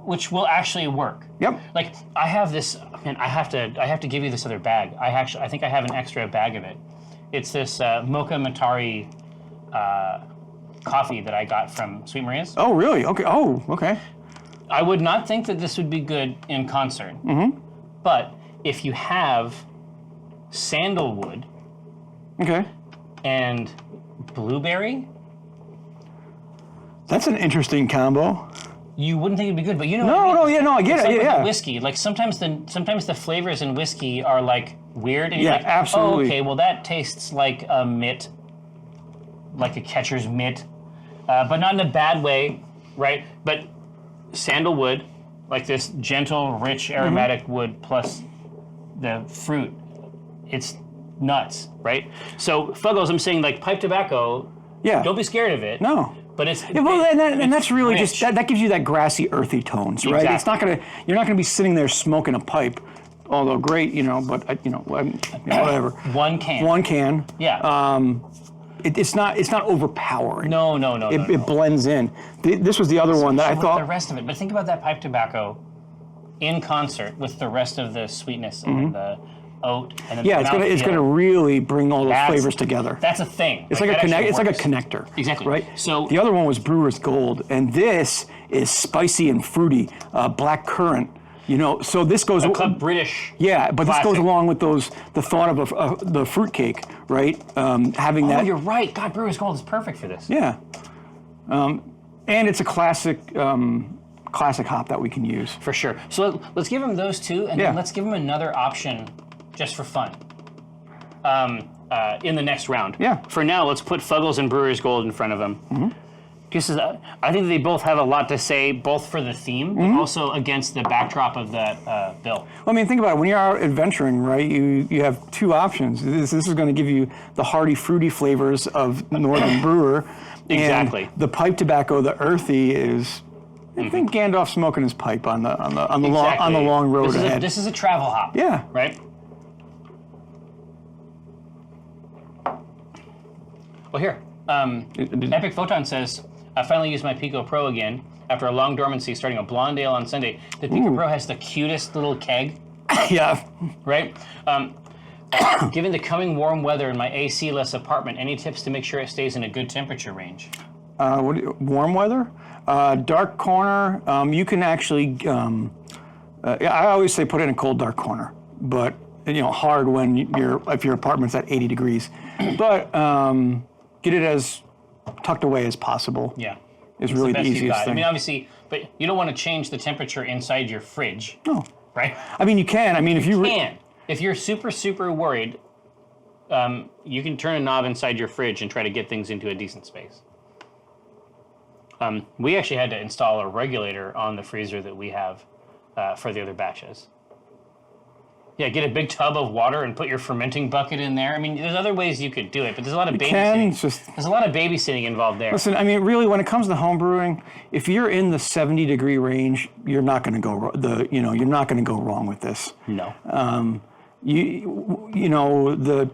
which will actually work. Yep. Like, I have this, man, I have to give you this other bag. I think I have an extra bag of it. It's this Mocha Matari coffee that I got from Sweet Maria's. Oh, really? Okay. Oh, okay. I would not think that this would be good in concert. But if you have sandalwood and blueberry, that's an interesting combo. you wouldn't think it'd be good, but you know. I get it's it. Like with Yeah. the whiskey, like sometimes the flavors in whiskey are like weird, and you're Yeah, like, absolutely. Oh, okay, well that tastes like a mitt, like a catcher's mitt, but not in a bad way, right? But sandalwood, like this gentle, rich, aromatic wood plus the fruit, it's nuts, right? So Fuggles, I'm saying like pipe tobacco. Yeah. Don't be scared of it. No. But it's and that's really rich. just that gives you that grassy, earthy tones, right? Exactly. It's not you're not gonna be sitting there smoking a pipe, although great, but whatever. One can. One can. Yeah. It's not overpowering. No. It blends in. This was the other one that I With thought. the rest of it, but think about that pipe tobacco in concert with the rest of the sweetness and the oat and then Yeah, the it's gonna really bring all those flavors together. That's a thing. It's Like, like a that actually it's like a works. connector. Exactly. Right. So the other one was Brewer's Gold, and this is spicy and fruity, black currant. So this goes. Club British. Yeah, but this goes classic. along with the thought of the fruitcake, right? Having Oh, that. you're right. God, Brewer's Gold is perfect for this. Yeah. And it's a classic hop that we can use. For sure. So let's give them those two, and Yeah. then let's give them another option just for fun. In the next round. Yeah. For now, let's put Fuggles and Brewer's Gold in front of them. Mm-hmm. Because I think they both have a lot to say, both for the theme, but also against the backdrop of that bill. Well, I mean, think about it. When you're out adventuring, right, you have two options. This is going to give you the hearty, fruity flavors of Northern Brewer. Exactly. And the pipe tobacco, the earthy, is. I think Gandalf smoking his pipe on the long road ahead. This is a travel hop. Yeah. Right. Well, here, Epic Photon says, I finally used my Pico Pro again after a long dormancy starting a blonde ale on Sunday. The Pico Pro has the cutest little keg, Yeah. right? Given the coming warm weather in my AC-less apartment, any tips to make sure it stays in a good temperature range? Warm weather, dark corner. You can actually. I always say put it in a cold, dark corner, but hard when if your apartment's at 80 degrees. But get it as tucked away as possible. Yeah. Is It's really the the best you've easiest got. thing. I mean, obviously, but you don't want to change the temperature inside your fridge. No. Right? I mean, you can. I mean, if you can. If you're super, super worried, you can turn a knob inside your fridge and try to get things into a decent space. We actually had to install a regulator on the freezer that we have for the other batches. Yeah, get a big tub of water and put your fermenting bucket in there. I mean, there's other ways you could do it, but there's a lot of babysitting. There's a lot of babysitting involved there. Listen, I mean, really, when it comes to home brewing, if you're in the 70-degree range, you're not going to go you're not going to go wrong with this. No.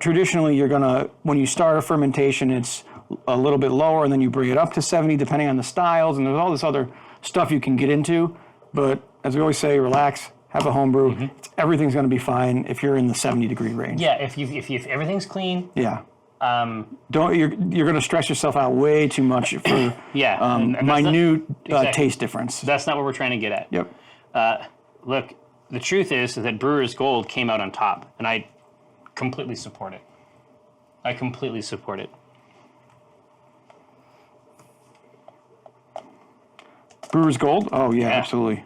Traditionally you're gonna, when you start a fermentation, it's a little bit lower, and then you bring it up to 70 depending on the styles, and there's all this other stuff you can get into. But as we always say, relax, have a home brew. Everything's going to be fine if you're in the 70-degree range. Yeah, if everything's you're going to stress yourself out way too much for and that's minute exactly. taste difference. That's not what we're trying to get at. Yep. Look, the truth is that Brewer's Gold came out on top, and I completely support it. Brewer's Gold? Oh, yeah, absolutely.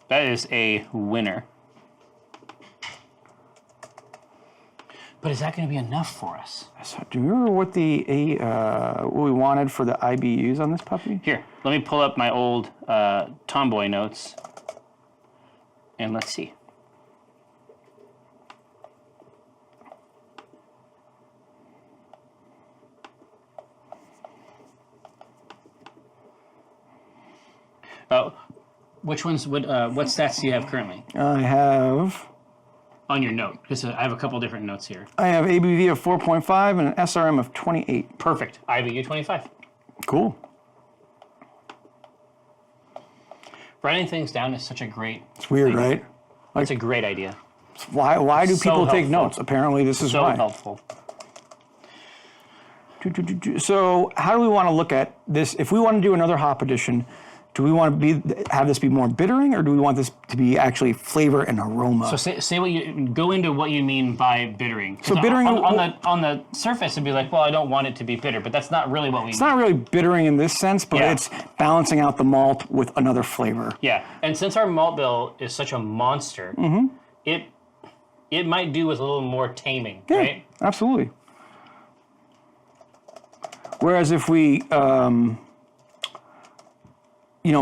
That is a winner. But is that going to be enough for us? So, do you remember what what we wanted for the IBUs on this puppy? Here, let me pull up my old Tomboy notes, and let's see. Which ones what stats do you have currently? I have On your note, because I have a couple different notes here. I have ABV of 4.5 and an SRM of 28. Perfect. IBU 25. Cool. Writing things down is such a great It's weird, thing. right? It's a great idea. Why do So people take helpful. notes? Apparently, this is So why. helpful. So, how do we want to look at this? If we want to do another hop edition, do we want to have this be more bittering, or do we want this to be actually flavor and aroma? So say what you go into what you mean by bittering. So bittering on the surface it'd be like, well, I don't want it to be bitter, but that's not really what we mean. It's not really bittering in this sense, but Yeah. it's balancing out the malt with another flavor. Yeah, and since our malt bill is such a monster, it might do with a little more taming, Yeah, right? absolutely. Whereas if we,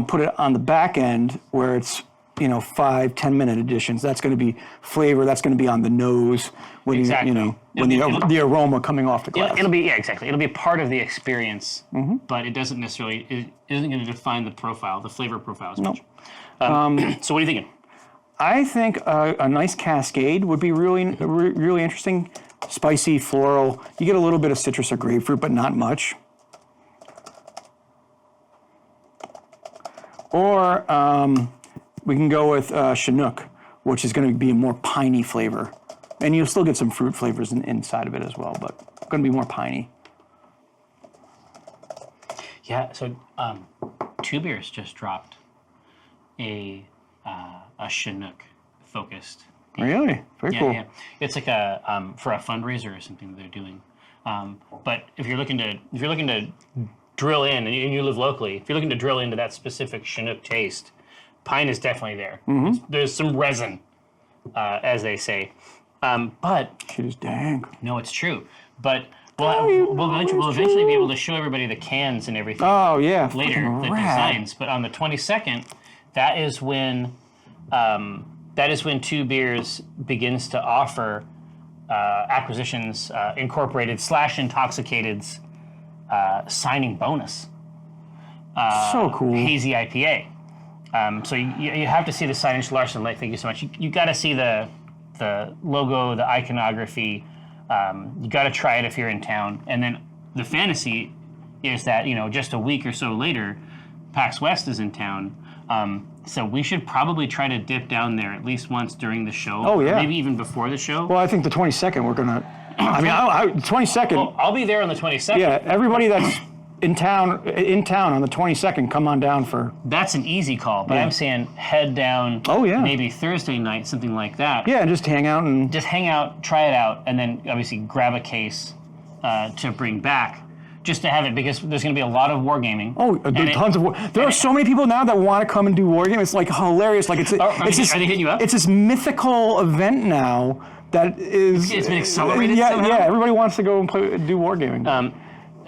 put it on the back end where it's, 5-10 minute additions, that's going to be flavor. That's going to be on the nose when Exactly. when the aroma coming off the glass. It'll be exactly. It'll be part of the experience, but it doesn't necessarily it isn't going to define the profile, the flavor profile as much. So what are you thinking? I think a nice Cascade would be really interesting. Spicy, floral. You get a little bit of citrus or grapefruit, but not much. Or we can go with Chinook, which is going to be a more piney flavor. And you'll still get some fruit flavors inside of it as well, but going to be more piney. Yeah. So Two Beers just dropped a Chinook focused. Really? Very cool. Yeah. It's like a for a fundraiser or something that they're doing. But if you're looking to drill in, and you live locally, if you're looking to drill into that specific Chinook taste, pine is definitely there. There's some resin, as they say. But Shit is dank. no, it's true. But we'll eventually be able to show everybody the cans and everything Oh, yeah. later, Fucking the rad. designs. But on the 22nd, that is when Two Beers begins to offer Acquisitions Incorporated / Intoxicated's signing bonus. So cool. Hazy IPA. So you have to see the signage. Larson Lake, thank you so much. You got to see the logo, the iconography. You got to try it if you're in town. And then the fantasy is that, just a week or so later, PAX West is in town. So we should probably try to dip down there at least once during the show. Oh, yeah. Or maybe even before the show. Well, I think the 22nd we're going to... I mean, 22nd... Well, I'll be there on the 22nd. Yeah, everybody that's in town on the 22nd, come on down for... That's an easy call, but I'm saying head down maybe Thursday night, something like that. Yeah, just hang out and... Just hang out, try it out, and then obviously grab a case to bring back, just to have it, because there's going to be a lot of wargaming. Oh, there's tons of... There are so many people now that want to come and do wargaming. It's like hilarious. Like Are they hitting you up? It's this mythical event now that is... It's been accelerated Yeah, somehow? yeah. Everybody wants to go and do wargaming.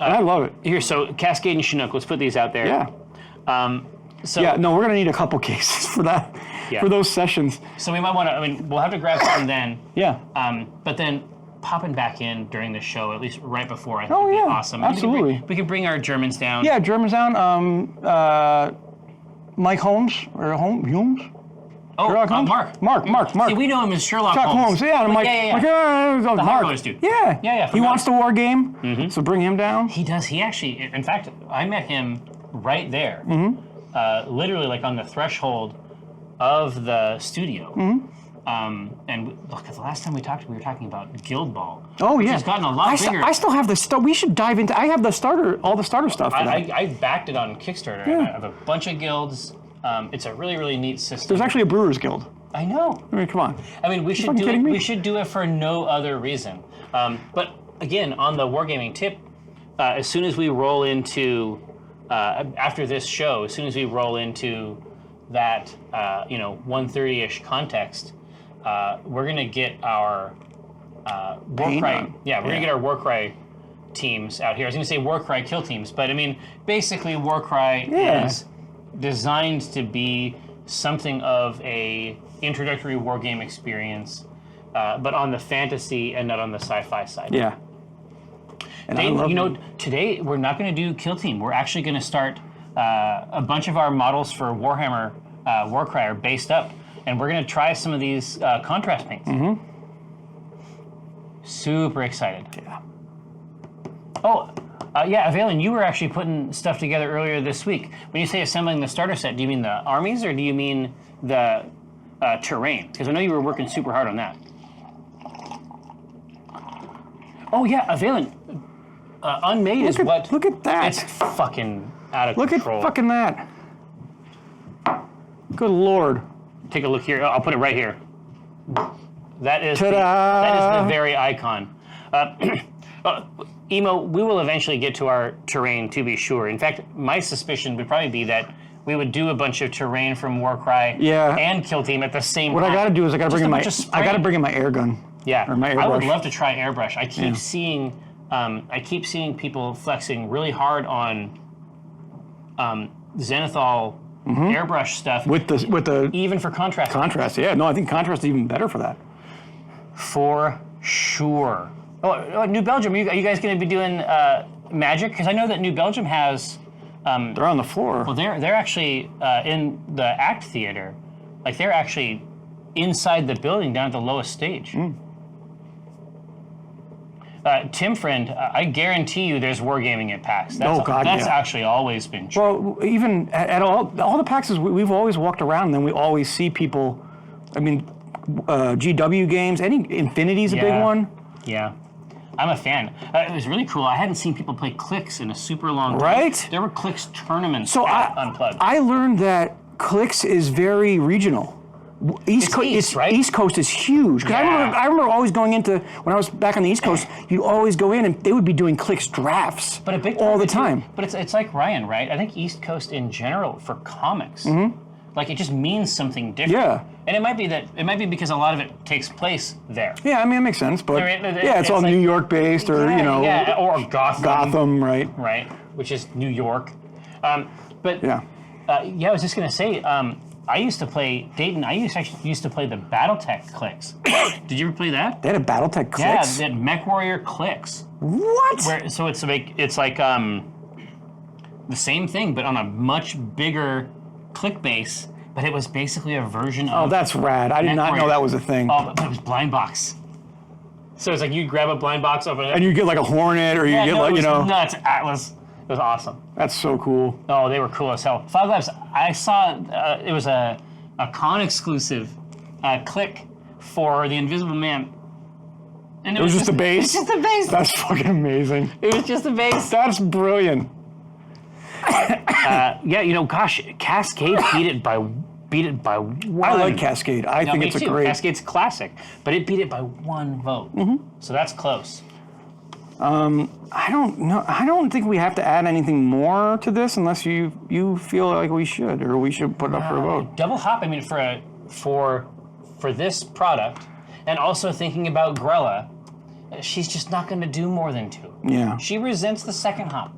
And I love it. Here, so Cascade and Chinook, let's put these out there. Yeah. So Yeah, no, we're going to need a couple cases for that, Yeah. for those sessions. So we might want to, we'll have to grab some then. Yeah. But then popping back in during the show, at least right before, I think Oh, would be yeah, awesome. absolutely. We could bring our Germans down. Yeah, Germans down. Mike Holmes, or Holmes? Oh, Sherlock Holmes? Mark. Mark. See, we know him as Sherlock Sherlock Holmes, yeah. And I'm like, The Mark. Harpo's dude. Yeah. Yeah, He from wants the war game, so bring him down. He does. He actually, in fact, I met him right there. Literally like on the threshold of the studio. And look, the last time we were talking about Guild Ball. Oh, which yeah. has gotten a lot bigger. I still have the stuff. We should dive into. I have all the starter stuff for that. I backed it on Kickstarter. Yeah. I have a bunch of guilds. It's a really, really neat system. There's actually a Brewers Guild. I know. I mean, come on. I mean, we should fucking do it. kidding me? We should do it for no other reason. But again, on the wargaming tip, as soon as we roll into after this show, as soon as we roll into that 1:30ish context, we're gonna get our Warcry. Yeah, we're gonna get our Warcry teams out here. I was gonna say Warcry kill teams, but I mean, basically Warcry is designed to be something of a introductory wargame experience, but on the fantasy and not on the sci-fi side. Yeah. And I love today we're not going to do kill team. We're actually going to start a bunch of our models for Warhammer Warcry are based up, and we're going to try some of these contrast paints. Super excited. Yeah. Oh, yeah, Valen, you were actually putting stuff together earlier this week. When you say assembling the starter set, do you mean the armies or do you mean the terrain? Because I know you were working super hard on that. Oh, yeah, Valen, Unmade is what... Look at that. It's fucking out of Look control. at fucking that. Good Lord. Take a look here. I'll put it right here. That is Ta-da! the very icon. Emo, we will eventually get to our terrain, to be sure. In fact, my suspicion would probably be that we would do a bunch of terrain from Warcry and Kill Team at the same time. What I got to do is I got to bring in my air gun. Yeah, or my airbrush. I would love to try airbrush. I keep seeing people flexing really hard on Zenithal airbrush stuff with the even for contrast. Contrast, yeah. No, I think contrast is even better for that. For sure. Oh, New Belgium, are you guys going to be doing magic? Because I know that New Belgium has. They're on the floor. Well, they're actually in the act theater. Like they're actually inside the building down at the lowest stage. Tim Friend, I guarantee you there's wargaming at PAX. That's actually always been true. Well, even at all the PAXs, we've always walked around and then we always see people, I mean, GW games, Infinity's a big one. Yeah. I'm a fan. It was really cool. I hadn't seen people play Clix in a super long time. Right? There were Clix tournaments at Unplugged. I learned that Clix is very regional. East Coast is huge. Because I remember always going into, when I was back on the East Coast, you'd always go in and they would be doing Clix drafts all the time. But it's like Ryan, right? I think East Coast in general for comics, like it just means something different. Yeah. And it might be because a lot of it takes place there. Yeah, I mean, it makes sense. But it's all like, New York based or, or Gotham. Gotham, right. Right, which is New York. I was just going to say, I used to play Dayton. I used to play the BattleTech Clix. Did you ever play that? They had a BattleTech Clix? Yeah, they had MechWarrior Clix. What? So it's like the same thing, but on a much bigger click base. But it was basically a version of. Oh, that's rad! I did not know that was a thing. Oh, but it was blind box. So it's like you grab a blind box over there, and you get like a Hornet, or No, it's Atlas. It was awesome. That's so cool. Oh, they were cool as hell. Five Labs, I saw it was a con exclusive click for the Invisible Man. And it was just a base? It was just a base. That's fucking amazing. It was just a base. That's brilliant. Gosh, Cascade beat it by one. I like Cascade. I think it's a great. Cascade's classic, but it beat it by one vote. So that's close. I don't know. I don't think we have to add anything more to this unless you feel like we should, or we should put it up for a vote. Double hop. I mean, for this product, and also thinking about Grella, she's just not going to do more than 2. Yeah. She resents the second hop.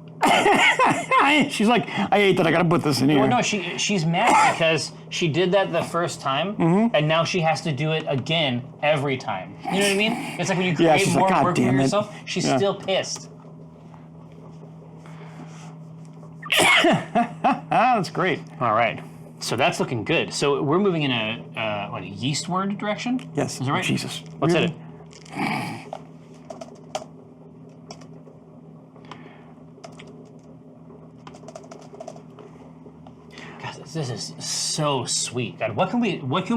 She's like, I hate that I gotta put this in here. Well, no, she's mad because she did that the first time, and now she has to do it again every time. You know what I mean? It's like when you create more work for yourself, she's still pissed. That's great. All right. So that's looking good. So we're moving in a yeastward direction? Yes. Is that right? Jesus. Let's hit it. This is so sweet. God, what can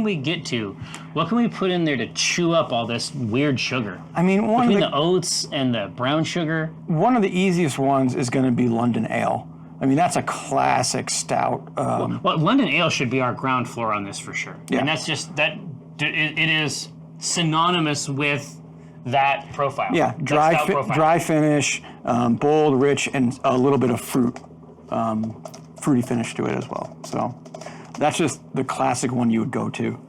we get to? What can we put in there to chew up all this weird sugar? I mean, between the oats and the brown sugar. One of the easiest ones is going to be London Ale. I mean, that's a classic stout. Well, London Ale should be our ground floor on this for sure. Yeah. And that's just that. It is synonymous with that profile. Yeah, dry finish, bold, rich, and a little bit of fruit. Fruity finish to it as well. So that's just the classic one you would go to,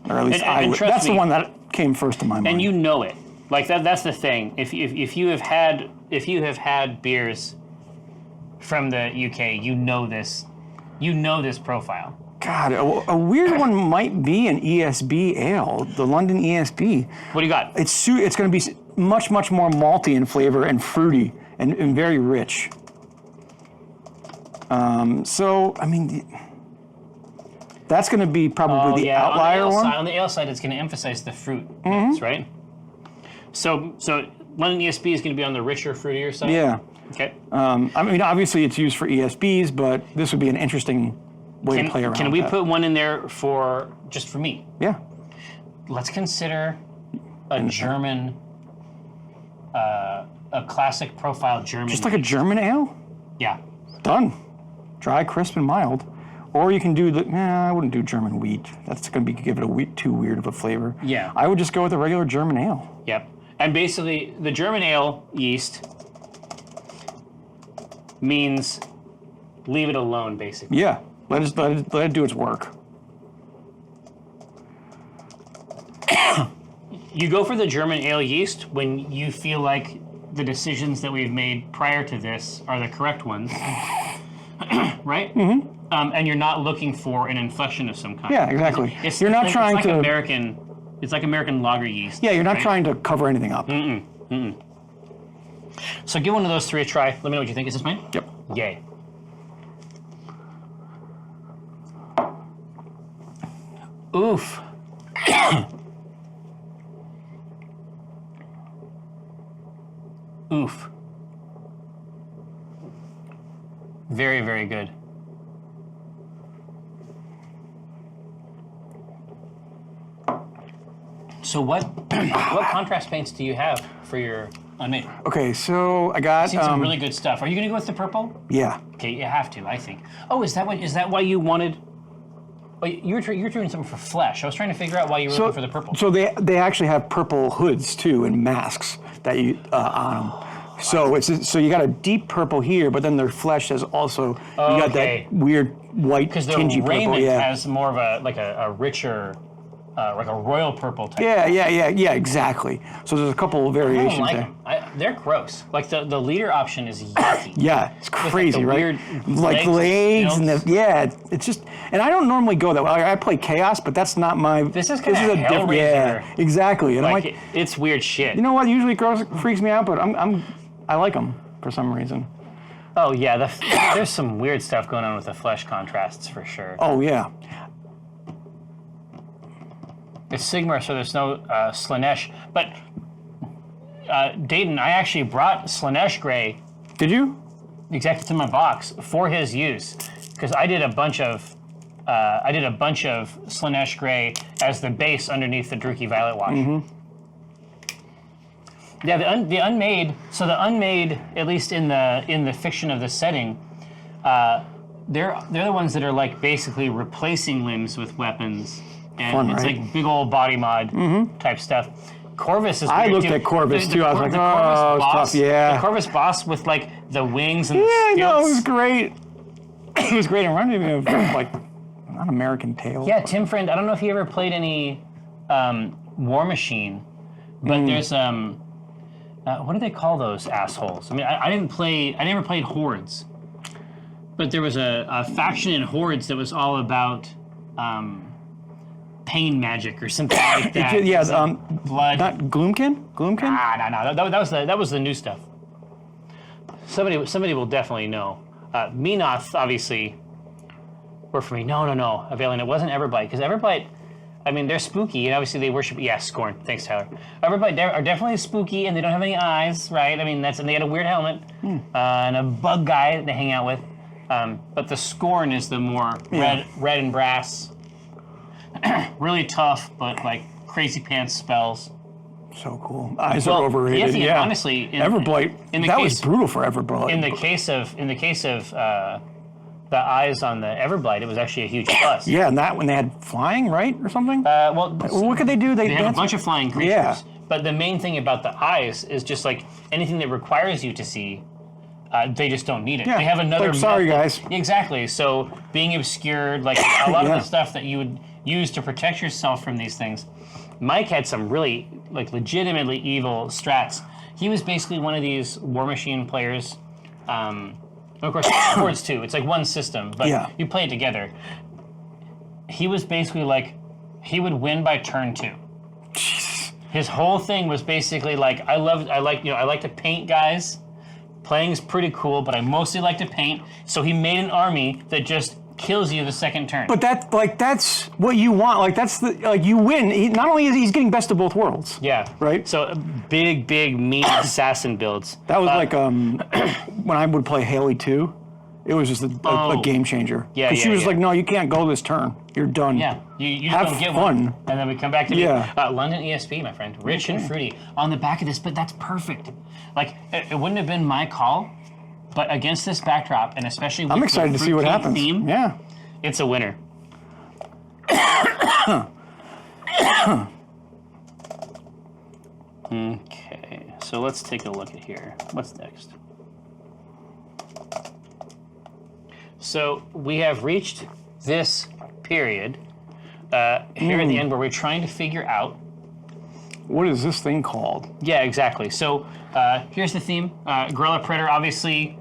or at least I would. That's the one that came first to my mind. And you know it, like that. That's the thing. If you have had beers from the UK, you know this profile. God, a weird one might be an ESB ale, the London ESB. What do you got? It's going to be much more malty in flavor and fruity and very rich. So, I mean, that's going to be probably the outlier one. On the ale side, it's going to emphasize the fruit mix, right? So London ESB is going to be on the richer, fruitier side? Yeah. Okay. I mean, obviously it's used for ESBs, but this would be an interesting way to play around Can we with put one in there just for me? Yeah. Let's consider a German, a classic profile German. Just like a German ale? Yeah. Done. Dry, crisp, and mild. Or you can do I wouldn't do German wheat. That's going to give it too weird of a flavor. Yeah. I would just go with a regular German ale. Yep. And basically, the German ale yeast means leave it alone, basically. Yeah. Let it do its work. You go for the German ale yeast when you feel like the decisions that we've made prior to this are the correct ones, right? Mm-hmm. And you're not looking for an inflection of some kind. Yeah, exactly. You're not trying to. It's like American lager yeast. Yeah, you're not trying to cover anything up. So give one of those 3 a try. Let me know what you think. Is this mine? Yep. Yay. Oof. Oof. Very, very good. So what contrast paints do you have for your unmade? Okay, so I got I've seen some really good stuff. Are you gonna go with the purple? Yeah. Okay, you have to, I think. Oh, is that why you wanted? Oh, you're doing something for flesh. I was trying to figure out why you were looking for the purple. So they actually have purple hoods too and masks that you on them. So you got a deep purple here, but then their flesh has also you got that weird white tingy purple. Because the raiment has more of a richer, like a royal purple type. Yeah, exactly. So there's a couple of variations I don't there. like them. They're gross. Like the leader option is yucky. Yeah, it's crazy, the right? weird Like legs and it's just. And I don't normally go that way. I play chaos, but that's not my. This is kind of different. Yeah, exactly. And like it's weird shit. You know what? Usually freaks me out, but I like them for some reason. Oh yeah, there's some weird stuff going on with the flesh contrasts for sure. Oh yeah. It's Sigmar, so there's no Slanesh. But Dayton, I actually brought Slanesh Gray. Did you? Exactly, to my box for his use, because I did a bunch of Slanesh Gray as the base underneath the Druchii Violet Wash. Mm-hmm. Yeah, the unmade. So the unmade, at least in the fiction of the setting, they're the ones that are like basically replacing limbs with weapons. And fun, it's right? like big old body mod type stuff. Corvus is. I weird looked too. at Corvus too. I was like, the oh, it's tough. Yeah. The Corvus boss with like the wings and the Yeah, no, it was stilts. great. It was great. It reminded me of like an American Tale. Yeah, Tim Friend. I don't know if he ever played any War Machine, but there's what do they call those assholes? I mean, I never played Hordes, but there was a faction in Hordes that was all about. Pain magic or something like that. Yeah, blood. Not Gloomkin? Gloomkin? No. That was the new stuff. Somebody will definitely know. Menoth, obviously, worked for me. No. Availing, it wasn't Everblight, because Everblight, I mean, they're spooky, and obviously they worship. Yeah, Scorn. Thanks, Tyler. Everblight are definitely spooky, and they don't have any eyes, right? I mean, and they got a weird helmet and a bug guy that they hang out with. But the Scorn is the more red and brass. Really tough, but like crazy pants spells. So cool. Eyes are overrated. Yeah. Honestly, Everblight. That was brutal for Everblight. In the case of the eyes on the Everblight, it was actually a huge plus. Yeah, and that when they had flying, right, or something. What could they do? They have a bunch of flying creatures. Yeah. But the main thing about the eyes is just like anything that requires you to see. They just don't need it. Yeah. They have another. Like, sorry, guys. Exactly. So being obscured, like a lot of the stuff that you would use to protect yourself from these things. Mike had some really, like, legitimately evil strats. He was basically one of these War Machine players. Of course, Hordes too. It's like one system, but you play it together. He was basically like, he would win by turn 2. Jesus. His whole thing was basically like, I like to paint guys. Playing's pretty cool, but I mostly like to paint. So he made an army that just kills you the second turn. But that's what you want. Like you win. Not only is he's getting best of both worlds. Yeah. Right. So big mean assassin builds. That was like when I would play Haley 2. It was just a game changer. Yeah. Because she was like, no, you can't go this turn. You're done. Yeah. You Have just don't get fun. one. And then we come back to London ESP, my friend. Rich and fruity on the back of this, but that's perfect. Like it wouldn't have been my call. But against this backdrop, and especially with I'm excited to see what happens. Theme, yeah. It's a winner. Okay, so let's take a look at here. What's next? So we have reached this period here at the end where we're trying to figure out. What is this thing called? Yeah, exactly. So here's the theme. Guerrilla Predator, obviously,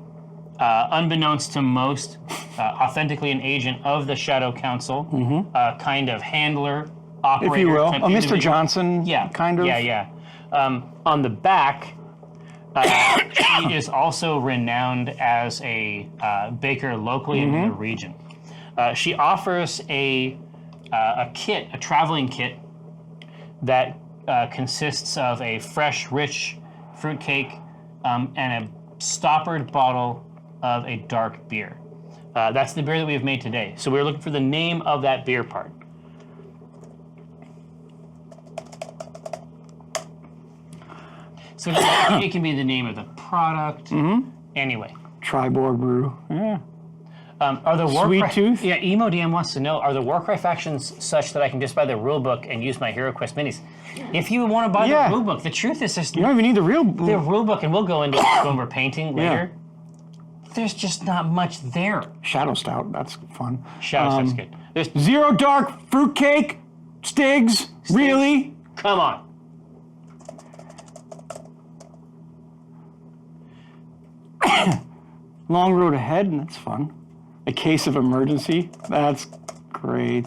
unbeknownst to most, authentically an agent of the Shadow Council, kind of handler, operator. If you will. type A Mr. individual. Johnson Yeah. kind of? Yeah. On the back, she is also renowned as a baker locally in the region. She offers a kit, a traveling kit, that consists of a fresh, rich fruitcake and a stoppered bottle of a dark beer. That's the beer that we have made today. So we were looking for the name of that beer part. So it can be the name of the product. Anyway. Triborg brew. Yeah. Are the Sweet Tooth? Yeah, Emo DM wants to know, are the Warcry factions such that I can just buy the rule book and use my Hero Quest minis? If you want to buy the rule book, the truth is there's You don't even need the real the rule book, and we'll go into it when we're painting later. There's just not much there. Shadow Stout. That's fun. That's good. There's Zero dark fruitcake. Stigs. Really? come on. Long road ahead. That's fun. A case of emergency. That's great.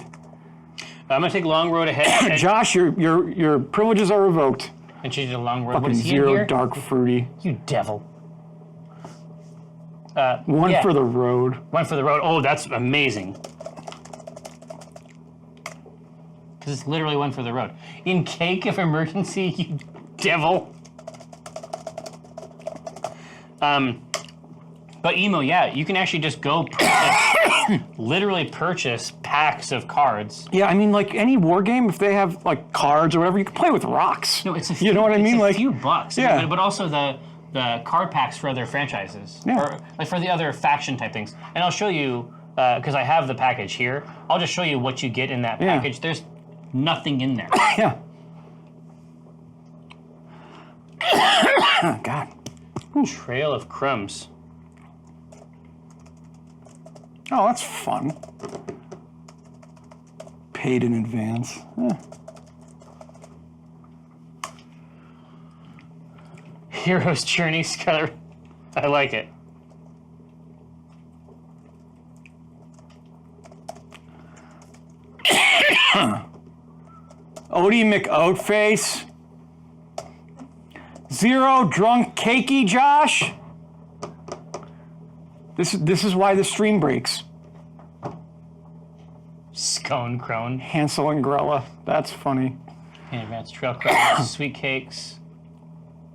I'm gonna take long road ahead Josh, your privileges are revoked. and change it to long road. What Fucking is he in zero here? dark fruity. You devil. One Yeah. for the road. One for the road. Oh, that's amazing. Because it's literally one for the road. In cake of emergency, you devil. But Emo, yeah, you can actually just go purchase, literally purchase packs of cards. Yeah, I mean, like any war game, if they have like cards or whatever, you can play with rocks. No, it's a few, you know what I mean? It's a Like few bucks. Yeah. But also the card packs for other franchises. Yeah. Or like for the other faction type things. And I'll show you, because I have the package here, I'll just show you what you get in that Yeah. package. There's nothing in there. Yeah. Oh, God. Trail of Crumbs. Oh, that's fun. Paid in advance. Hero's Journey, Skylar. I like it. Odie McOatface. Zero drunk cakey Josh. This is why the stream breaks. Scone Crone. Hansel and Grella. That's funny. Advanced Trail Crackers, Sweet Cakes,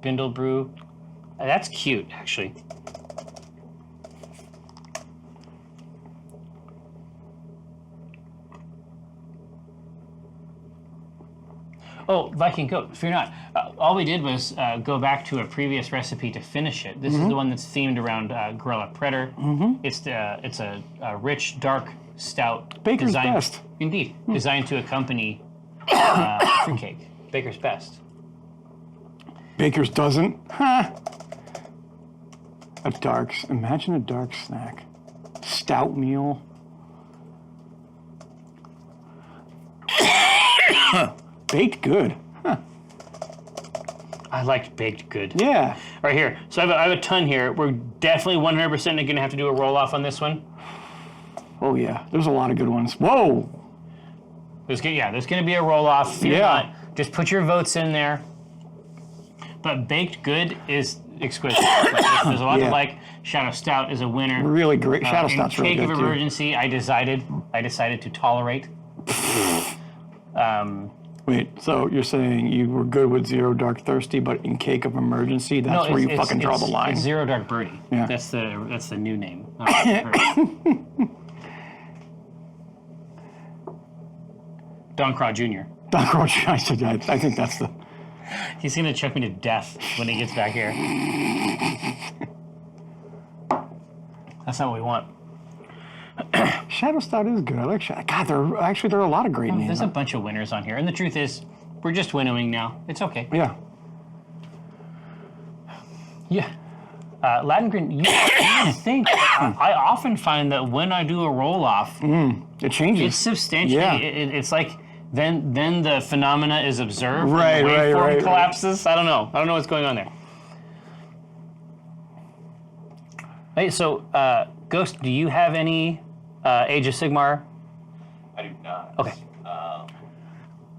Bindle Brew. That's cute, actually. Oh, Viking Goat, fear not. All we did was go back to a previous recipe to finish it. This is the one that's themed around Guerrilla Predator. It's a rich, dark, stout. Baker's Best. Indeed. Designed to accompany fruitcake. Baker's Best. Baker's doesn't. Huh. Imagine a dark snack. Stout meal. Baked good. Huh. I liked baked good. Yeah. Right here. So I have a ton here. We're definitely 100% going to have to do a roll-off on this one. Oh, yeah. There's a lot of good ones. Whoa. There's going to be a roll-off. Fear Yeah. not. Just put your votes in there. But baked good is exquisite. There's a lot Yeah. to like. Shadow Stout is a winner. Really great. Shadow In Stout's really Cake good, of too. Emergency, I decided to tolerate. Wait, so you're saying you were good with Zero Dark Thirsty, but in Cake of Emergency, that's where you fucking draw the line. It's Zero Dark Birdie. Yeah. That's the new name. Don Craw Jr. Don Roach, I think that's the... He's gonna choke me to death when he gets back here. That's not what we want. Shadow Stout is good. I like Shadow. God, there are a lot of great names. There's a bunch of winners on here, and the truth is, we're just winnowing now. It's okay. Yeah. Yeah. Latin Green, you think, I often find that when I do a roll-off, It changes. it's substantially, Yeah. it's like, then the phenomena is observed, Right, and the waveform right. collapses. I don't know what's going on there. Hey, so, Ghost, do you have any Age of Sigmar? I do not. Okay. I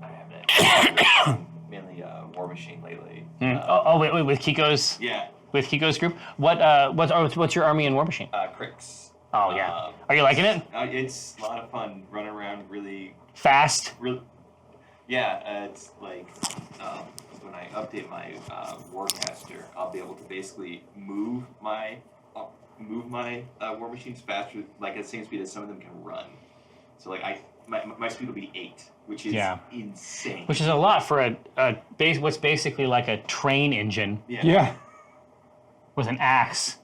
have mainly War Machine lately. Wait, with Kiko's? Yeah. With Kiko's group? What's your army in War Machine? Cricks. Oh, yeah. Are you liking it? It's a lot of fun running around really. Fast? Yeah, it's like when I update my Warcaster, I'll be able to basically move my War Machines faster, like at the same speed as some of them can run. So like my speed will be 8, which is insane. Which is a lot for what's basically like a train engine Yeah. with an axe.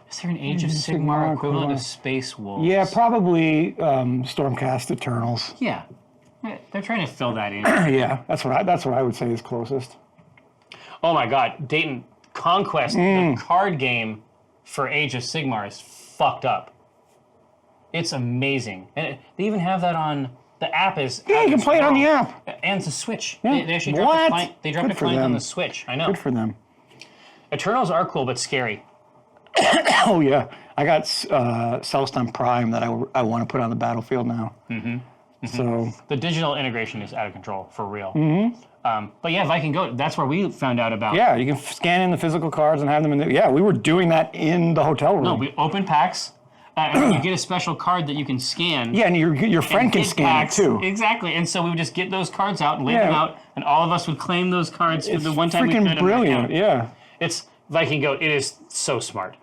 Is there an Age of Sigmar equivalent of Space Wolves? Yeah, probably Stormcast Eternals. Yeah. They're trying to fill that in. Yeah, that's what I would say is closest. Oh my God, Dayton, Conquest, the card game for Age of Sigmar is fucked up. It's amazing. And they even have that on, the app is... Yeah, you can play it on the app. And the Switch. Yeah. They actually dropped What? a client, they dropped Good a for client on them. the Switch. I know. Good for them. Eternals are cool, but scary. Oh yeah, I got Celestine Prime that I want to put on the battlefield now. So The digital integration is out of control, for real. But yeah, Viking Goat, that's where we found out about... yeah, you can scan in the physical cards and have them in the... Yeah, we were doing that in the hotel room. No, we open packs, and you get a special card that you can scan. Yeah, and your friend can hit scan packs. it too. Exactly, and so we would just get those cards out and lay Yeah. them out, and all of us would claim those cards for It's the one time we could. freaking brilliant. Yeah. It's Viking Goat. It is so smart.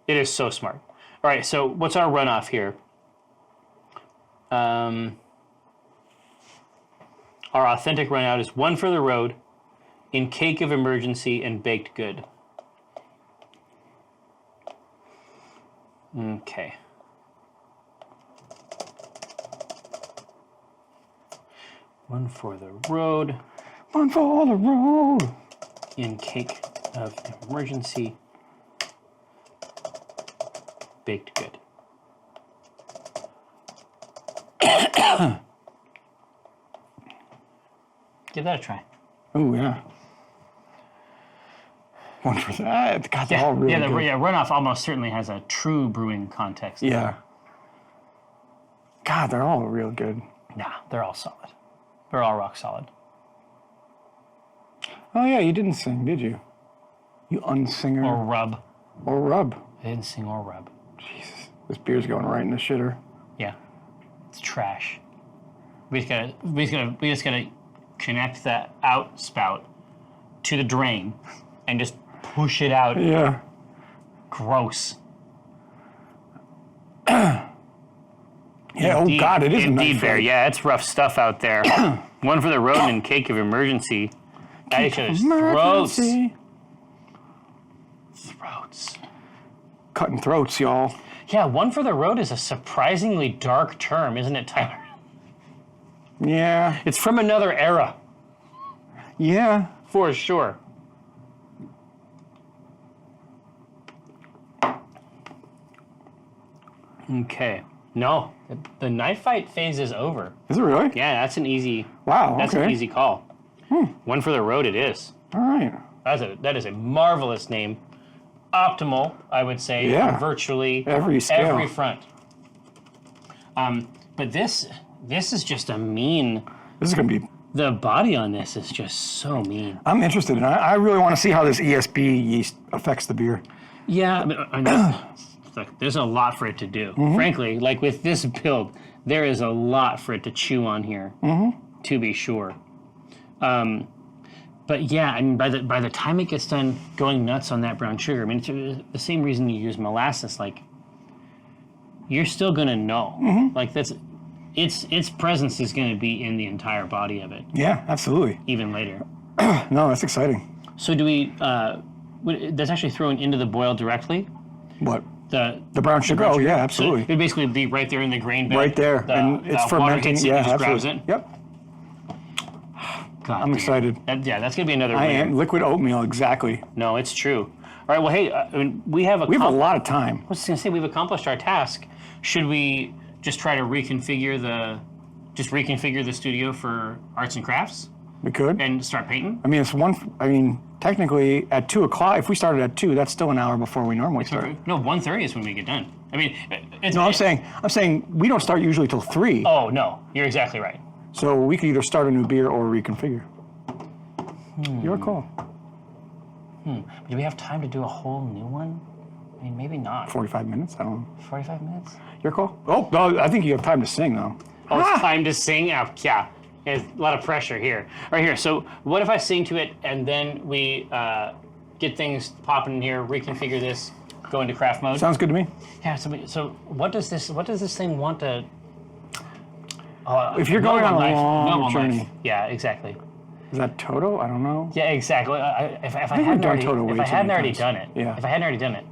It is so smart. All right, so what's our runoff here? Our authentic runout is 1 for the road, in Cake of Emergency, and Baked Good. Okay. One for the road, One for the road. in Cake of Emergency, Baked Good. Give that a try. Oh yeah. One for that. God, they're all really good. Runoff almost certainly has a true brewing context. Yeah. God, they're all real good. Nah, they're all solid. They're all rock solid. Oh yeah, you didn't sing, did you? You unsinger. Or rub. Or rub. I didn't sing or rub. Jesus, this beer's going right in the shitter. Yeah. It's trash. We just gotta connect that out spout to the drain and just push it out. Yeah. Gross. Yeah. Indeed, Oh God, it is a indeed, nice Bear. Yeah, it's rough stuff out there. One for the road and Cake of Emergency. At each other's throats. Emergency. Throats. Cutting throats, y'all. Yeah, one for the road is a surprisingly dark term, isn't it, Tyler? Yeah. It's from another era, Yeah. for sure. Okay. No, the knife fight phase is over. Is it really? Yeah, that's an easy. Wow. That's okay. an easy call. One for the road, it is. All right. That is a marvelous name. Optimal, I would say, Yeah. on virtually Every scale. every front. But this is just a mean. This is gonna be. The body on this is just so mean. I'm interested, and I really want to see how this ESB yeast affects the beer. Yeah, look, there's a lot for it to do. Frankly, like with this build, there is a lot for it to chew on here, to be sure. But yeah, I mean, by the time it gets done going nuts on that brown sugar, I mean, it's the same reason you use molasses. Like, you're still gonna know. Like its presence is gonna be in the entire body of it, Yeah, absolutely. even later. No, that's exciting. So do we? That's actually thrown into the boil directly. What? The brown sugar. Oh, yeah, So absolutely. it'd basically be right there in the grain bed. Right there, and it's fermenting. Hits it, Yeah, just grabs absolutely. it. Yep. God, I'm dude. excited. That's gonna be another. I winner. am liquid oatmeal, exactly. No, it's true. All right. Well, hey, I mean, we have We have a lot of time. I was gonna say we've accomplished our task. Should we just try to reconfigure the studio for arts and crafts We could. and start painting? I mean, technically, at 2 o'clock, if we started at 2, that's still an hour before we normally start. No, 1:30 is when we get done. I mean, it's, No, I'm saying we don't start usually till 3. Oh no, you're exactly right. So we could either start a new beer or reconfigure. Your call. Do we have time to do a whole new one? I mean, maybe not. 45 minutes, I don't know. 45 minutes? Your call? Oh, no, I think you have time to sing, though. Oh, it's time to sing? Oh, yeah. There's a lot of pressure here. Right here. So what if I sing to it and then we get things popping in here, reconfigure this, go into craft mode? Sounds good to me. Yeah. So what does this thing want to? If you're going on a Noble long life. journey. Yeah, exactly. Is that Toto? I don't know. Yeah, exactly. If I we've hadn't done already, Toto way if I too hadn't many already times. done it, Yeah. if I hadn't already done it,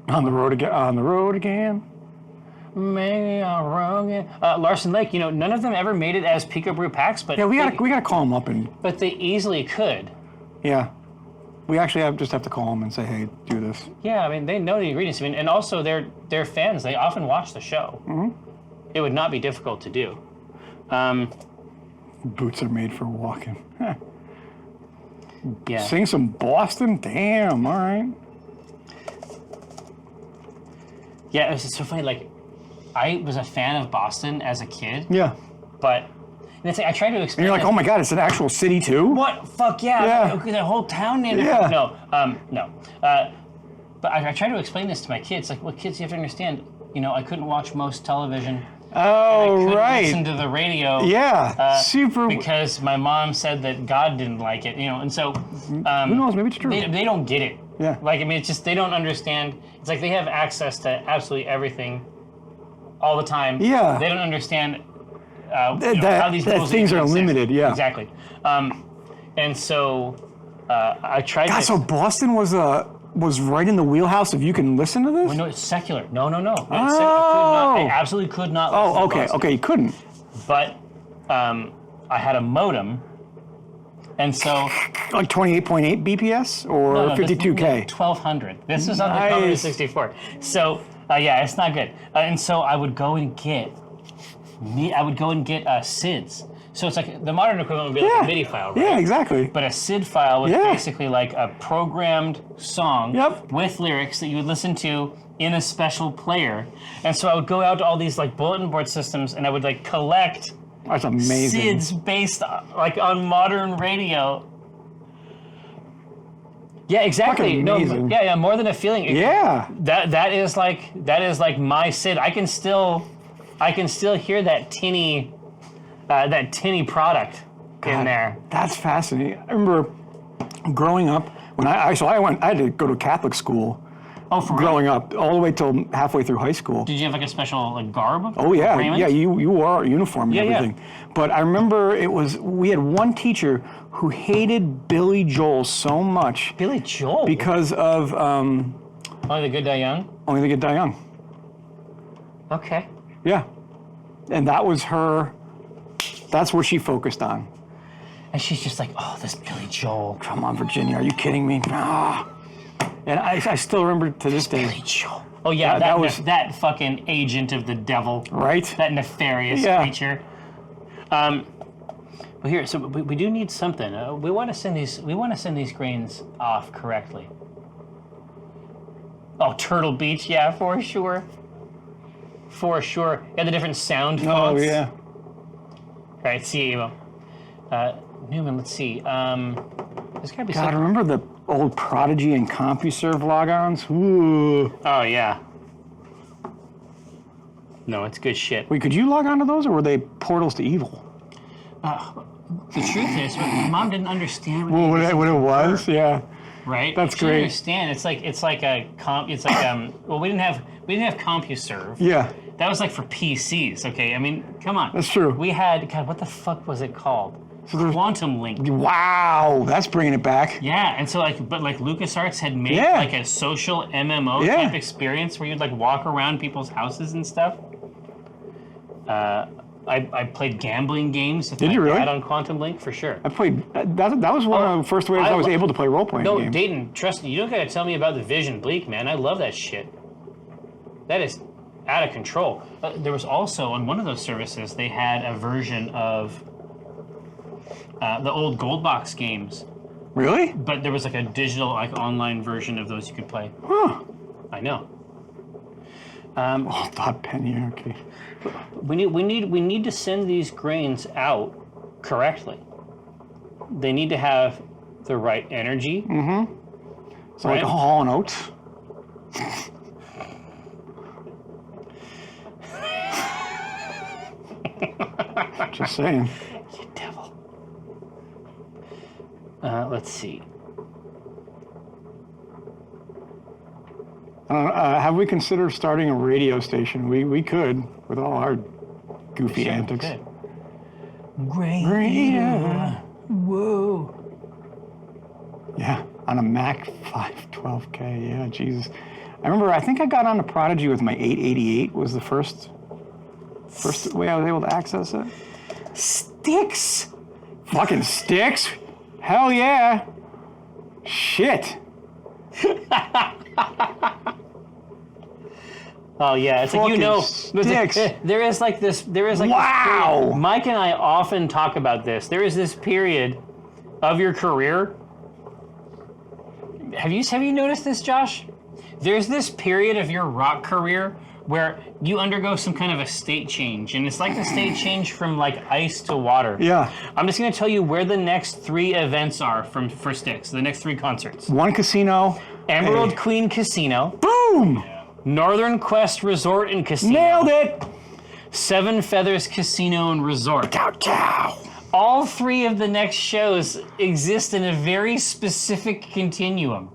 On the road again. On the road again. maybe I'm wrong. Larson Lake, none of them ever made it as Pico Brew packs, but Yeah, we gotta call them up and but they easily could. yeah, we actually just have to call them and say, hey, do this. Yeah, I mean they know the ingredients. I mean, and also they're fans. They often watch the show. Mm-hmm. It would not be difficult to do. Boots are made for walking. Yeah. Sing some Boston. Damn. All right. Yeah, it was so funny. Like, I was a fan of Boston as a kid, Yeah. but and it's like, I tried to And explain. you're like, it. oh my God, it's an actual city too. What? Fuck yeah! Yeah. Okay, the whole town named it. Yeah. No. But I try to explain this to my kids. Like, well, kids, you have to understand. I couldn't watch most television. Oh Couldn't right. listen to the radio. Yeah. Super. Because my mom said that God didn't like it. And so. Who knows? Maybe it's true. They don't get it. Yeah. Like, I mean, it's just they don't understand. It's like they have access to absolutely everything all the time. Yeah. They don't understand That- how these that rules things even are exist. limited, yeah. Exactly. And so I tried God, to... so Boston was right in the wheelhouse of you can listen to this? No, it's secular. No. Oh. I absolutely could not listen Oh, to okay. Boston. Okay, you couldn't. But I had a modem, and so... Like 28.8 BPS or No, 52K? 1200. This is on the Nice. Commodore 64. So yeah, it's not good. And so I would go and get SIDs. So it's like the modern equivalent would be like a MIDI file, right? Yeah, exactly. But a SID file was Yeah. basically like a programmed song Yep. with lyrics that you would listen to in a special player. And so I would go out to all these like bulletin board systems and I would like collect That's amazing. SIDs based on modern radio. Yeah, exactly. Fucking No, amazing. yeah, more than a feeling. Yeah. That is like my SID. I can still hear that tinny product in there. That's fascinating. I remember growing up when I had to go to Catholic school Oh, for real? growing up all the way till halfway through high school. Did you have like a special like garb? Oh yeah, raiment? yeah. You wore a uniform and Yeah, yeah. everything. But I remember we had one teacher who hated Billy Joel so much Billy Joel. because of Only the Good Die Young. Only the Good Die Young. Okay. Yeah, and that was her. That's what she focused on. And she's just like, oh, this Billy Joel. Come on, Virginia, are you kidding me? Ah. And I still remember to this day. Billy Joel. Oh yeah, that was- that fucking agent of the devil. Right? That nefarious Yeah. creature. Well, here, so we do need something. We want to send these grains off correctly. Oh, Turtle Beach, yeah, for sure. For sure. Yeah, the different sound Oh fonts. yeah. All right, see, Evo. Newman, let's see. There's gotta be God, some. remember the old Prodigy and CompuServe logons? Ooh. Oh yeah. No, it's good shit. Wait, could you log on to those, or were they portals to evil? The truth is, my mom didn't understand what Well, the what it was, yeah. right? That's She didn't great. understand. It's like a comp. It's like well, we didn't have CompuServe. Yeah, That was like for PCs. Okay, I mean, come on. that's true. We had God. What the fuck was it called? Quantum Link. Wow, that's bringing it back. Yeah, and so but LucasArts had made Yeah. like a social MMO Yeah. type experience where you'd like walk around people's houses and stuff. I played gambling games. With Did my you really? dad on Quantum Link for sure. I played. That was one of the first ways I was able to play role playing No, games. Dayton, trust me, you don't gotta tell me about the Vision Bleak, man. I love that shit. That is out of control. There was also on one of those services they had a version of the old Gold Box games, Really? but there was like a digital, like online version of those you could play. Huh. I know. Oh, dot pen. Yeah. Okay. We need to send these grains out correctly. They need to have the right energy. So like Hall and Oates. Just saying. You devil. Let's see. Have we considered starting a radio station? We could with all our goofy antics. Good. Great. Whoa. Yeah, on a Mac 512K. Yeah, Jesus. I remember. I think I got on the Prodigy with my 888. Was the first way I was able to access it. Sticks. Fucking sticks. Hell yeah. Shit. Oh yeah, it's like Sticks. there is like this. Wow. This period. Mike and I often talk about this. There is this period of your career. Have you noticed this, Josh? There's this period of your rock career where you undergo some kind of a state change, and it's like the state change from like ice to water. Yeah. I'm just gonna tell you where the next 3 events are for Styx. The next 3 concerts: One casino. Emerald Queen Casino, Boom. Northern Quest Resort and Casino, Nailed it. Seven Feathers Casino and Resort. Chow chow. All 3 of the next shows exist in a very specific continuum.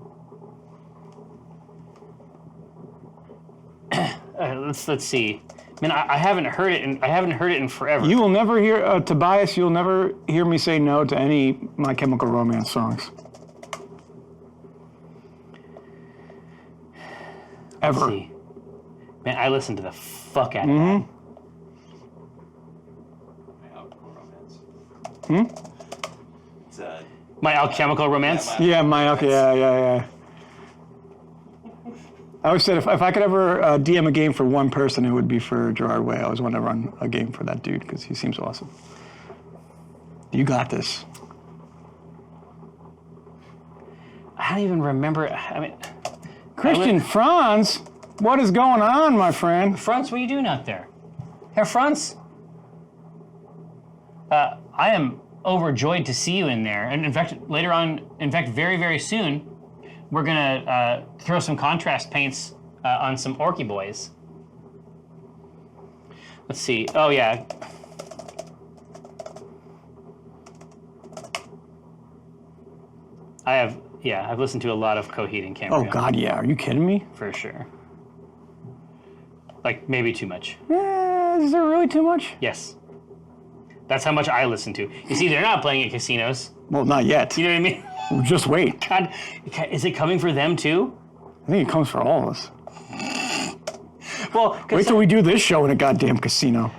Let's see. Man, I haven't heard it in forever. You will never hear Tobias. You'll never hear me say no to any My Chemical Romance songs. Ever. Let's see. Man, I listen to the fuck out of that. It's My Alchemical Romance. Yeah, yeah. I always said if I could ever DM a game for one person, it would be for Gerard Way. I always want to run a game for that dude because he seems awesome. You got this. I don't even remember. I mean, Christian Franz, what is going on, my friend? Franz, what are you doing out there? Herr Franz? I am overjoyed to see you in there. And in fact, very, very soon, we're going to throw some contrast paints on some Orky boys. Let's see. Oh, yeah. I've listened to a lot of Coheed and Cambria. Oh, God, yeah. Are you kidding me? For sure. Like, maybe too much. Is there really too much? Yes. That's how much I listen to. You see, they're not playing at casinos. Well, not yet. You know what I mean? Just wait. God, is it coming for them too? I think it comes for all of us. Well, Wait till we do this show in a goddamn casino.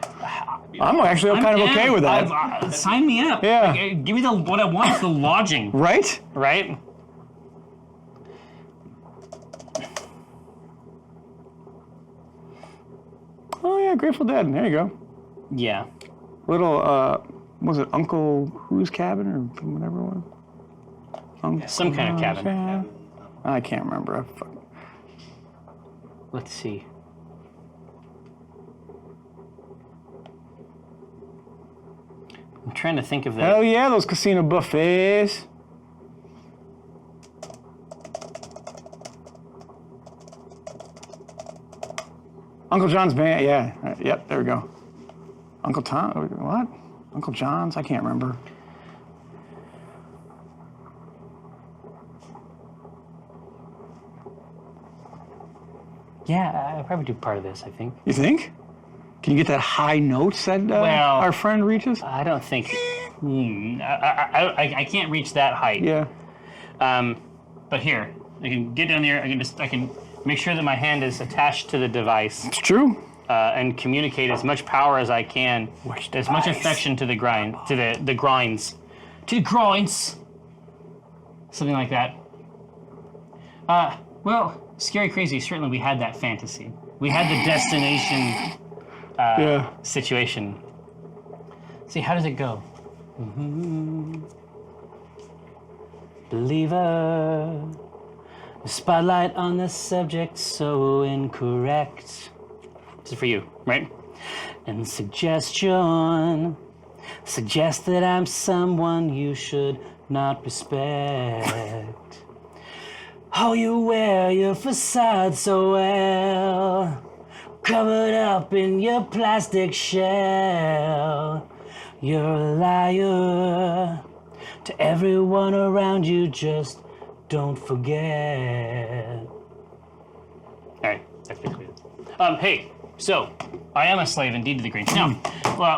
I'm actually kind of okay with that. Sign me up. Yeah. Like, give me what I want is the lodging. Right? Right? Oh, yeah, Grateful Dead. There you go. Yeah. Little, was it Uncle Who's Cabin or whatever it was? Uncle Some kind of cabin. I can't remember. Let's see. I'm trying to think of that. Hell yeah, those casino buffets. Uncle John's band, yeah. Yep, there we go. Uncle Tom, what? Uncle John's? I can't remember. Yeah, I'll probably do part of this, I think. You think? Can you get that high notes that our friend reaches? I don't think. I can't reach that height. Yeah. But here, I can get down there. I can make sure that my hand is attached to the device It's true. and communicate as much power as I can, as much affection to the grind, to the grinds, something like that. Well, Scary Crazy. Certainly, we had that fantasy. We had the destination situation. See, how does it go? Believer, the spotlight on the subject so incorrect. This is for you, right? And suggestion, suggest that I'm someone you should not respect. Oh, you wear your facade so well, covered up in your plastic shell. You're a liar to everyone around you, just don't forget. All right, that's basically it. Hey, so I am a slave indeed to the greens. Now,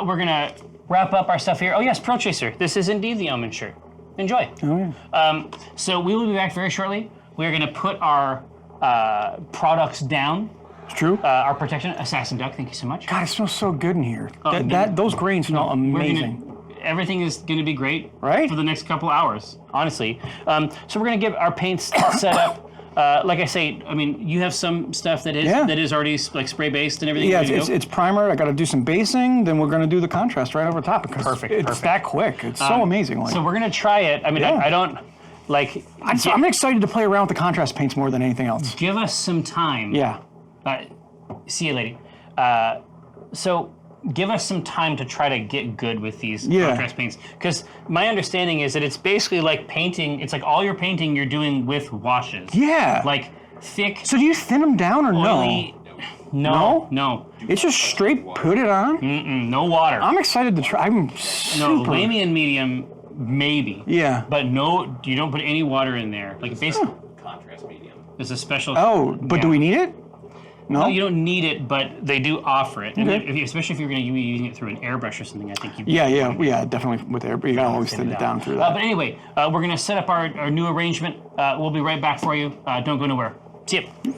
we're gonna wrap up our stuff here. Oh yes, Pro Chaser. This is indeed the Omin shirt. Enjoy. Oh yeah. So we will be back very shortly. We're gonna put our products down. It's true. Our protection, Assassin Duck. Thank you so much. God, it smells so good in here. Those grains smell amazing. Everything is going to be great Right? for the next couple hours, honestly. So we're going to get our paints set up. Like I say, I mean, you have some stuff that is already like spray based and everything. Yeah, ready to go? it's primer. I got to do some basing. Then we're going to do the contrast right over top. Because Perfect, It's perfect. that quick. It's so amazing. Like, So we're going to try it. I mean, Yeah. I don't like. I'm excited to play around with the contrast paints more than anything else. Give us some time. Yeah. See you, lady. So give us some time to try to get good with these contrast paints. Because my understanding is that it's basically like painting. It's like all your painting you're doing with washes. Yeah. Like thick, So do you thin them down or oily. No. It's just straight put it on? No water. I'm excited to try. I'm No, super. Lamian medium, maybe. Yeah. But no, you don't put any water in there. Like basically, Contrast medium. there's a special. Oh, but do we need it? No? No, you don't need it, but they do offer it. And Okay. especially if you're going to be using it through an airbrush or something, I think you. Yeah, definitely with air. You gotta always thin it down through that. But anyway, we're going to set up our new arrangement. We'll be right back for you. Don't go nowhere. See you.